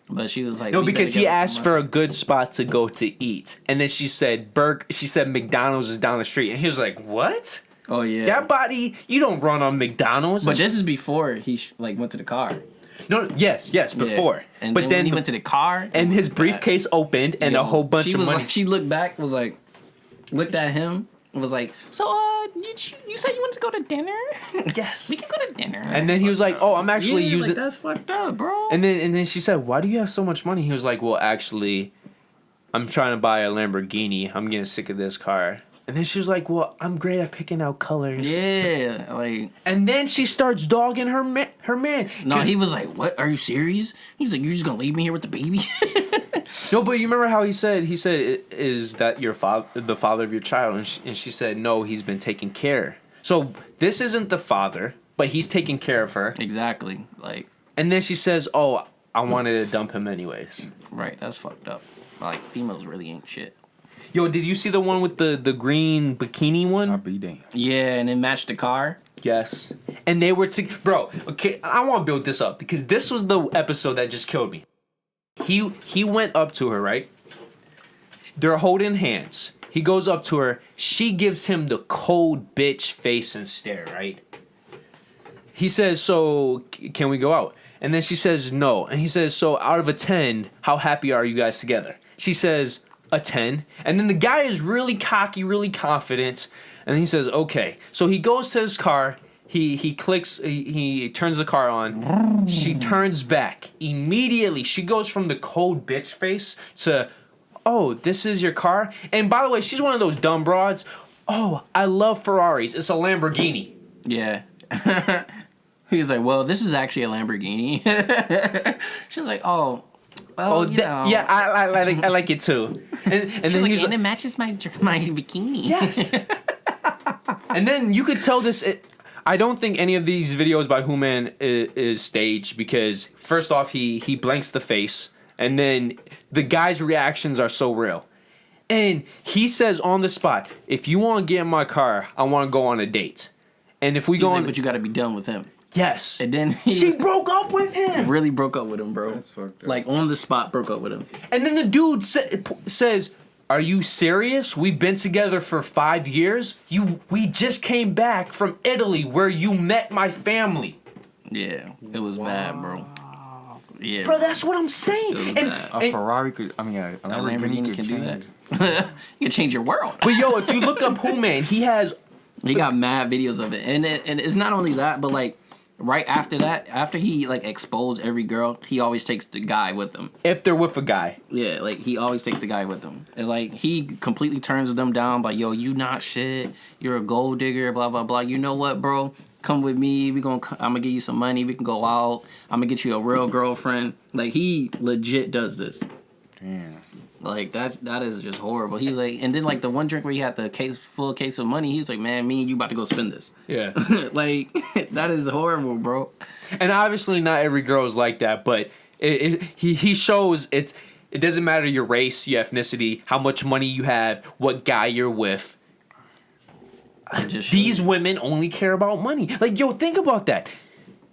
but she was like, no, because he asked for a good spot to go to eat, and then she said McDonald's is down the street, and he was like, what? Oh yeah, that body, you don't run on McDonald's. But this is before he went to the car. No, yes, before. Yeah. And but then when he went to the car, and his briefcase opened, and a whole bunch of money. Like, she looked back, was like, looked at him. Was like, so you said you wanted to go to dinner? Yes, we can go to dinner. And then he was like, oh, I'm actually using. Like, that's fucked up, bro. And then she said, why do you have so much money? He was like, well, actually, I'm trying to buy a Lamborghini. I'm getting sick of this car. And then she was like, well, I'm great at picking out colors. Yeah, like. And then she starts dogging her man. No, he was like, what? Are you serious? He's like, you're just gonna leave me here with the baby? No, but you remember how he said, is that your the father of your child? And she said, no, he's been taking care. So this isn't the father, but he's taking care of her. Exactly. Like. And then she says, oh, I wanted to dump him anyways. Right, that's fucked up. Like, females really ain't shit. Yo, did you see the one with the green bikini one? I'll be damned. Yeah, and it matched the car. Yes. And they were bro, okay, I want to build this up because this was the episode that just killed me. He went up to her, right? They're holding hands. He goes up to her. She gives him the cold bitch face and stare, right? He says, so can we go out? And then she says no. And he says, so out of a 10, how happy are you guys together? She says, a 10. And then the guy is really cocky, really confident. And he says, okay. So he goes to his car. He clicks, he turns the car on. She turns back. Immediately, she goes from the cold bitch face to, oh, this is your car? And by the way, she's one of those dumb broads. Oh, I love Ferraris. It's a Lamborghini. Yeah. He's like, well, this is actually a Lamborghini. She's like, oh. Well, yeah, I like it too. And then he's like, and it matches my bikini. Yes. And then you could tell this. I don't think any of these videos by Human is staged because first off, he blanks the face, and then the guy's reactions are so real. And he says on the spot, if you want to get in my car, I want to go on a date. And if we go on, but you got to be done with him. Yes. And then she broke up with him. Really broke up with him, bro. That's fucked up. Like on the spot, broke up with him. And then the dude says, "Are you serious? We've been together for 5 years. We just came back from Italy where you met my family." Yeah, it was bad, bro. Yeah, bro, that's what I'm saying. And a Ferrari could, a Lamborghini can do that. You can change your world. But yo, if you look up Human, he got mad videos of it, and it's not only that, but like. Right after that, after he like exposed every girl, he always takes the guy with him. If they're with a guy. Yeah, like he always takes the guy with him. And like he completely turns them down by, yo, you not shit. You're a gold digger, blah, blah, blah. You know what, bro? Come with me. I'm gonna give you some money. We can go out. I'm gonna get you a real girlfriend. Like he legit does this. Damn. Like that is just horrible. He's like, and then like the one drink where he had the full case of money, he's like, man, me and you about to go spend this. Yeah. Like that is horrible, bro. And obviously not every girl is like that, but he shows it. It doesn't matter your race, your ethnicity, how much money you have, what guy you're with. These women only care about money. Like, yo, think about that.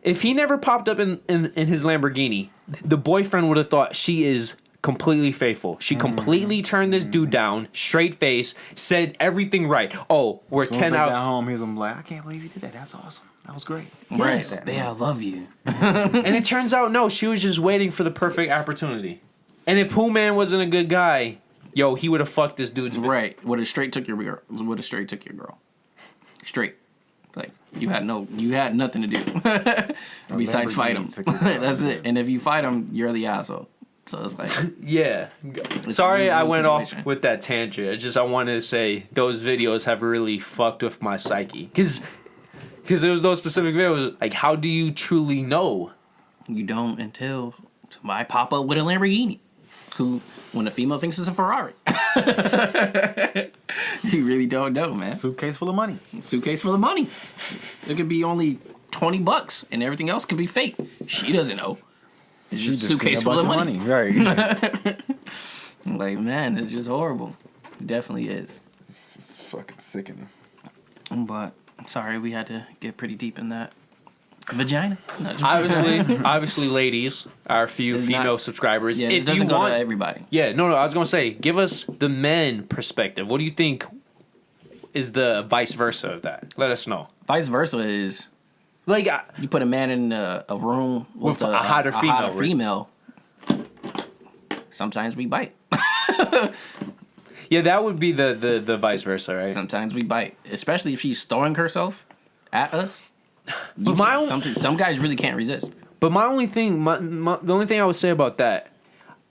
If he never popped up in his Lamborghini, the boyfriend would have thought she is completely faithful. She completely turned this dude down, straight face, said everything right. Oh, we're 10 out. At home, he was like, I can't believe you did that. That's awesome. That was great. Right. Yeah, I love you. And it turns out, no, she was just waiting for the perfect opportunity. And if Human wasn't a good guy, yo, he would have fucked this dude's right. Would have straight took your girl. Straight. Like you had nothing to do besides fight him. That's it. And if you fight him, you're the asshole. So it's like, yeah. Sorry, I went off with that tangent. I wanted to say those videos have really fucked with my psyche. Because there was those specific videos. Like, how do you truly know? You don't until somebody pop up with a Lamborghini. Who, when a female thinks it's a Ferrari. You really don't know, man. Suitcase full of money. Suitcase full of money. It could be only $20 and everything else could be fake. She doesn't know. It's just a suitcase full of money. Right. Like, man, it's just horrible. It definitely is. It's fucking sickening. But sorry, we had to get pretty deep in that. Vagina. No, Obviously, ladies, our few It's female not- subscribers. Yeah, if it doesn't you go want, to everybody. yeah, no. I was gonna say, give us the men perspective. What do you think is the vice versa of that? Let us know. Vice versa is Like, you put a man in a room with a hotter female, right? female. Sometimes we bite. yeah, that would be the vice versa, right? Sometimes we bite, especially if she's throwing herself at us. But Some guys really can't resist. But my only thing, the only thing I would say about that,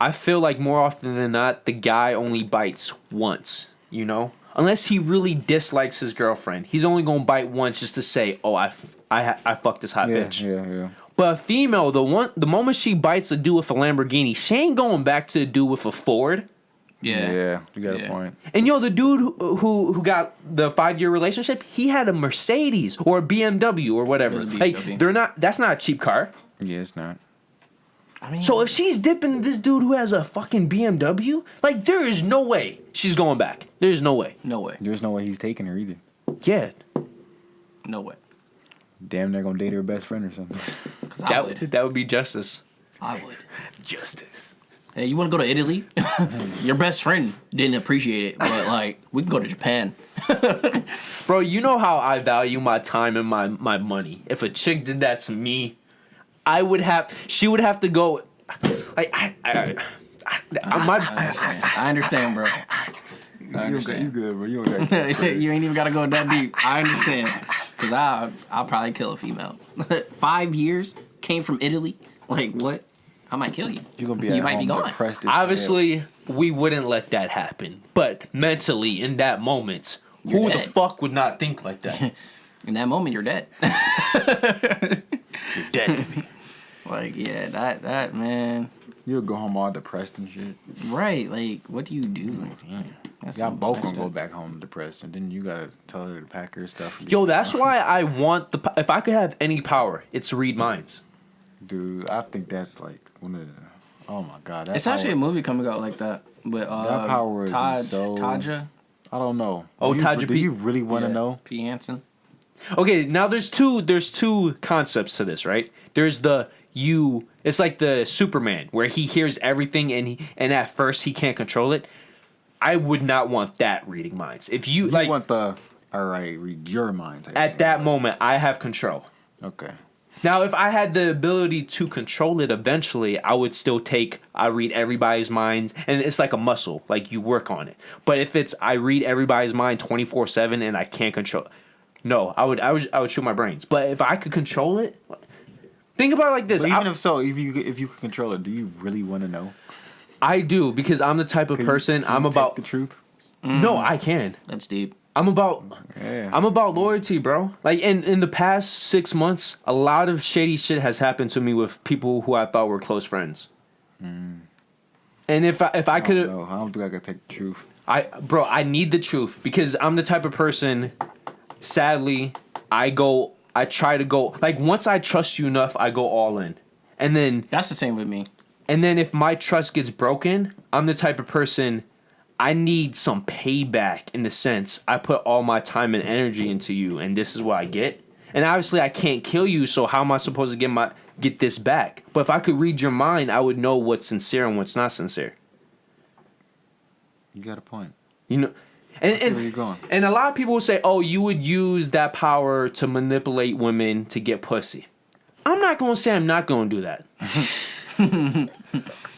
I feel like more often than not, the guy only bites once. You know, unless he really dislikes his girlfriend, he's only gonna bite once just to say, "Oh, I fucked this hot bitch." Yeah. But a female, the moment she bites a dude with a Lamborghini, she ain't going back to the dude with a Ford. Yeah, you got a point. And the dude who got the 5-year relationship, he had a Mercedes or a BMW or whatever. It was a Like BMW. that's not a cheap car. Yeah, it's not. I mean, So if she's dipping this dude who has a fucking BMW, like there is no way she's going back. There's no way. no way, There's no way he's taking her either. Yeah. no way. Damn, they're gonna date her best friend or something. 'Cause I would. That would be justice. I would. Justice. Hey, you want to go to Italy? Your best friend didn't appreciate it, but like we can go to Japan. Bro, you know how I value my time and my money. If a chick did that to me, she would have to go like I understand, bro. You good, bro? You don't got You ain't even gotta go that deep. I understand, cause I'll probably kill a female. 5 years, came from Italy. Like what? I might kill you. You're gonna be You at might home be gone. depressed as Obviously, we wouldn't let that happen. But mentally, in that moment, You're who dead. the fuck would not think like that? In that moment, you're dead. You're dead to me. Like yeah, that man. You'll go home all depressed and shit. Right? Like what do you do? That's Y'all both that's gonna go tough. back home depressed, and then you gotta tell her to pack her stuff. and Yo, get- that's why I want if I could have any power, it's to read minds. Dude, I think that's like one of the. Oh my god, that It's actually a power- movie coming out like that with That power would be Taja I don't know. Oh, do you, Taja do P- you really want to yeah, know? P. Hansen. Okay, now there's two concepts to this, right? There's it's like the Superman where he hears everything and at first he can't control it. I would not want that reading minds. If you You like want the all right, read your mind. type at thing. that moment I have control. Okay. Now, if I had the ability to control it eventually, I would still I read everybody's minds, and it's like a muscle, like you work on it. But if it's I read everybody's mind 24/7 and I can't control, no, I would shoot my brains. But if I could control it, think about it like this. But even if you could control it, do you really want to know? I do because I'm the type of person Can I'm you about. take the truth. No, I can. That's deep. I'm about Yeah. loyalty, bro. Like in the past 6 months, a lot of shady shit has happened to me with people who I thought were close friends. And if I could, No, I don't think I could take the truth. I need the truth because I'm the type of person. Sadly, I try to go like once I trust you enough, I go all in, and then That's the same with me. if my trust gets broken, I'm the type of person. I need some payback in the sense I put all my time and energy into you, and this is what I get. And obviously, I can't kill you, so how am I supposed to get this back? But if I could read your mind, I would know what's sincere and what's not sincere. You got a point. You know, I see where you're going. and a lot of people will say, "Oh, you would use that power to manipulate women to get pussy." I'm not gonna say I'm not gonna do that.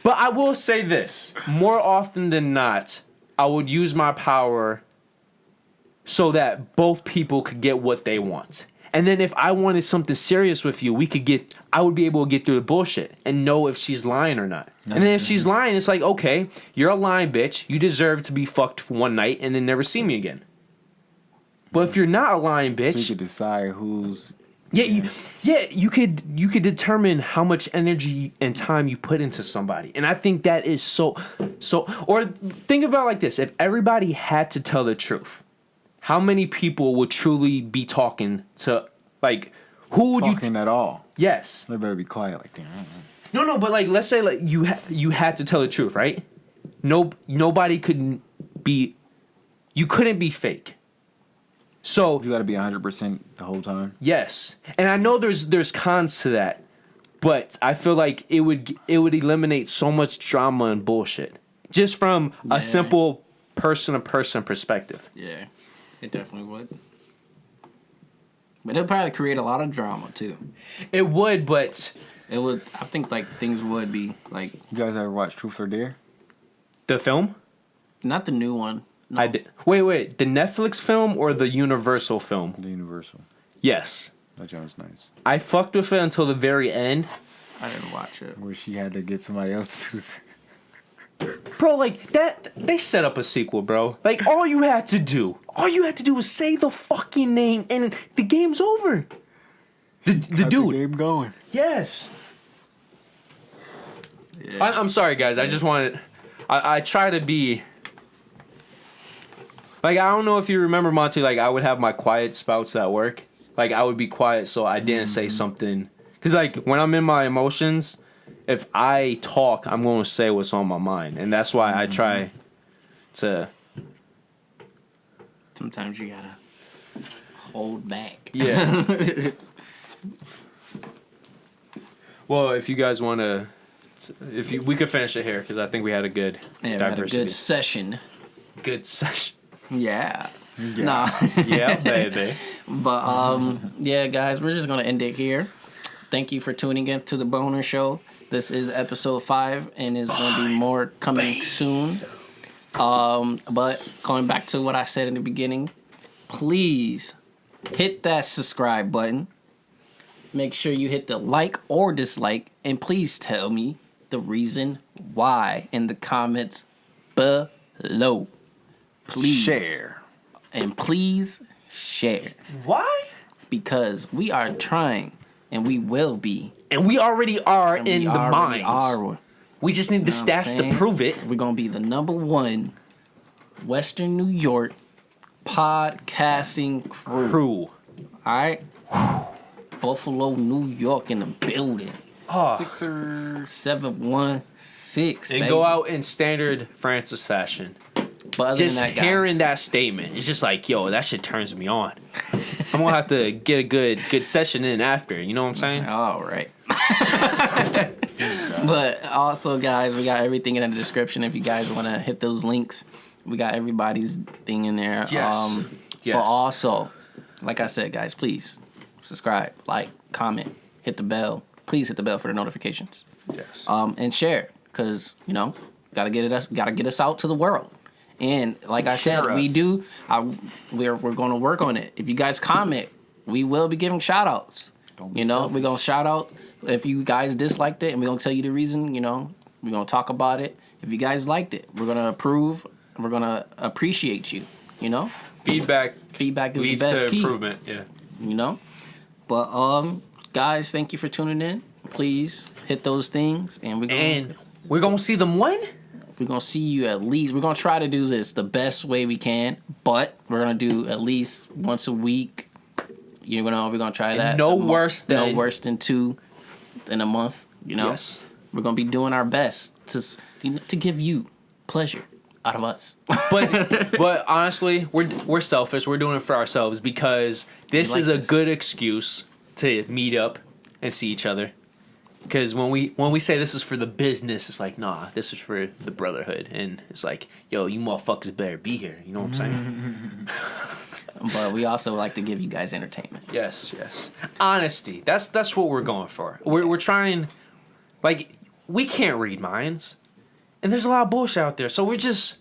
But I will say this: more often than not, I would use my power so that both people could get what they want. And then if I wanted something serious with you, I would be able to get through the bullshit and know if she's lying or not. And then if she's lying, it's like, okay, you're a lying bitch. You deserve to be fucked for one night and then never see me again. But if you're not a lying bitch, So you could decide who's. you could determine how much energy and time you put into somebody. And I think that is so or think about it like this. If everybody had to tell the truth, how many people would truly be talking to like who would Talking at all. Yes. They better be quiet like that. No, but like let's say like you had to tell the truth, right? Nobody could be you couldn't be fake. So You got to be 100% the whole time. yes, and I know there's cons to that, but I feel like it would eliminate so much drama and bullshit just from a simple person to person perspective. Yeah, it definitely would. But it'll probably create a lot of drama too. It would, but It would. I think like things would be like You guys ever watch Truth or Dare? the film. not the new one. No. I did. Wait, the Netflix film or the Universal film? The Universal. Yes. That joint was nice. I fucked with it until the very end. I didn't watch it. Where she had to get somebody else to do this. Bro, like that they set up a sequel, bro. Like all you had to do was say the fucking name and the game's over. The Kept the dude. game going. Yes. Yeah. I'm sorry guys, I just wanted I try to be like, I don't know if you remember, Monty, like I would have my quiet spouts at work. Like I would be quiet so I didn't say something. Cause like when I'm in my emotions, if I talk, I'm going to say what's on my mind, and that's why I try to. Sometimes you gotta hold back. Yeah. Well, if you guys want to, we could finish it here because I think we had a good Yeah, we had a diversity. good session. Good session. Yeah. Nah. Yeah, baby. But yeah, guys, we're just gonna end it here. Thank you for tuning in to the Boner Show. This is episode 5, and there's gonna be more coming soon. But going back to what I said in the beginning, please hit that subscribe button. Make sure you hit the like or dislike, and please tell me the reason why in the comments below. Please Share. and please share, Why? because we are trying and we will be. And we already are And in we the already minds. are. We just need the You know what I'm stats to saying? prove it. We're gonna be the number 1 Western New York podcasting crew. Crew. All right, Buffalo, New York in the building. Sixers. 716. And baby. go out in standard Francis fashion. But other Just than that, guys, hearing that statement, it's just like, yo, that shit turns me on. I'm gonna have to get a good session in after. You know what I'm saying? All right. But also, guys, we got everything in the description. If you guys want to hit those links, we got everybody's thing in there. Yes. Yes. But also, like I said, guys, please subscribe, like, comment, hit the bell. Please hit the bell for the notifications. Yes. And share, because gotta get us out to the world. And like I said, Share we us. do. We're going to work on it. If you guys comment, we will be giving shout outs. Don't be We're selfish. gonna shout out if you guys disliked it, and we're gonna tell you the reason. We're gonna talk about it. If you guys liked it, we're gonna approve. We're gonna appreciate you. Feedback Feedback is leads the best to key. improvement. Yeah. But guys, thank you for tuning in. Please hit those things, and We're gonna see them when? we're gonna see you at least. We're gonna try to do this the best way we can, but we're gonna do at least once a week. We're gonna try that. no worse than- no worse than 2 in a month. Yes. We're gonna be doing our best to give you pleasure out of us. But honestly, we're selfish. We're doing it for ourselves because this like is a this. good excuse to meet up and see each other. Because when we say this is for the business, it's like, nah, this is for the brotherhood, and it's like, yo, you motherfuckers better be here. You know what I'm saying? But we also like to give you guys entertainment. Yes. Honesty. That's what we're going for. We're trying. Like, we can't read minds, and there's a lot of bullshit out there. So we're just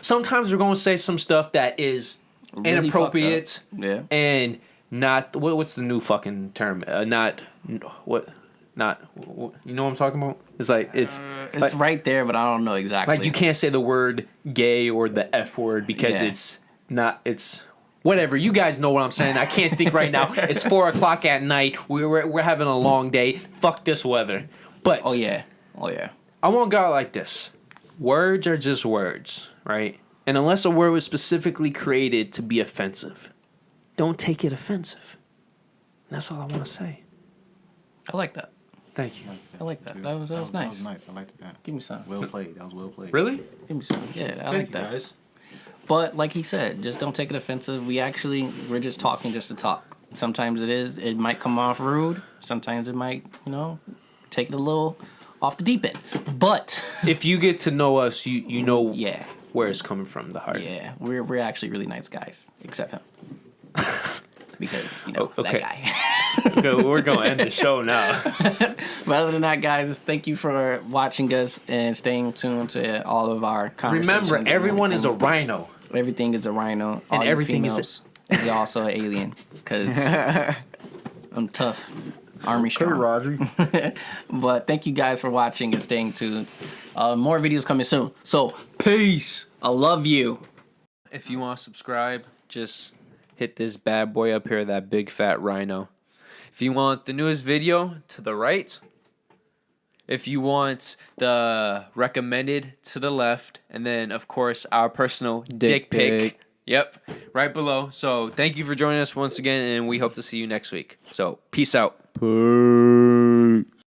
sometimes we're going to say some stuff that is Really inappropriate. fucked up. Yeah. And not what's the new fucking term? You know what I'm talking about? It's like It's like, right there, but I don't know exactly. like you can't say the word gay or the F word because Yeah. it's whatever. You guys know what I'm saying. I can't think right now. It's 4:00 at night. We're having a long day. Fuck this weather. But Oh yeah. I want God like this. Words are just words, right? And unless a word was specifically created to be offensive, don't take it offensive. That's all I want to say. I like that. Thank you. I like that. That was nice. That was nice. I liked that. Give me some. Well played. That was well played. Really? Give me some. Yeah, I like that. guys. But like he said, just don't take it offensive. We're just talking just to talk. Sometimes it might come off rude. Sometimes it might, take it a little off the deep end. But if you get to know us, you know yeah, where it's coming from, the heart. Yeah, we're actually really nice guys, except him. Because, that guy. Okay, well, we're going to end the show now. But other than that, guys, thank you for watching us and staying tuned to all of our conversations. Remember, everyone is a rhino. Everything is a rhino. And all everything is also an alien. Because I'm tough. Army strong. Hey, Roger. But thank you guys for watching and staying tuned. More videos coming soon. So, peace. I love you. If you want to subscribe, just hit this bad boy up here, that big fat rhino. If you want the newest video, to the right. If you want the recommended, to the left. And then, of course, our personal dick pic. Yep, right below. So thank you for joining us once again, and we hope to see you next week. So peace out. Peace.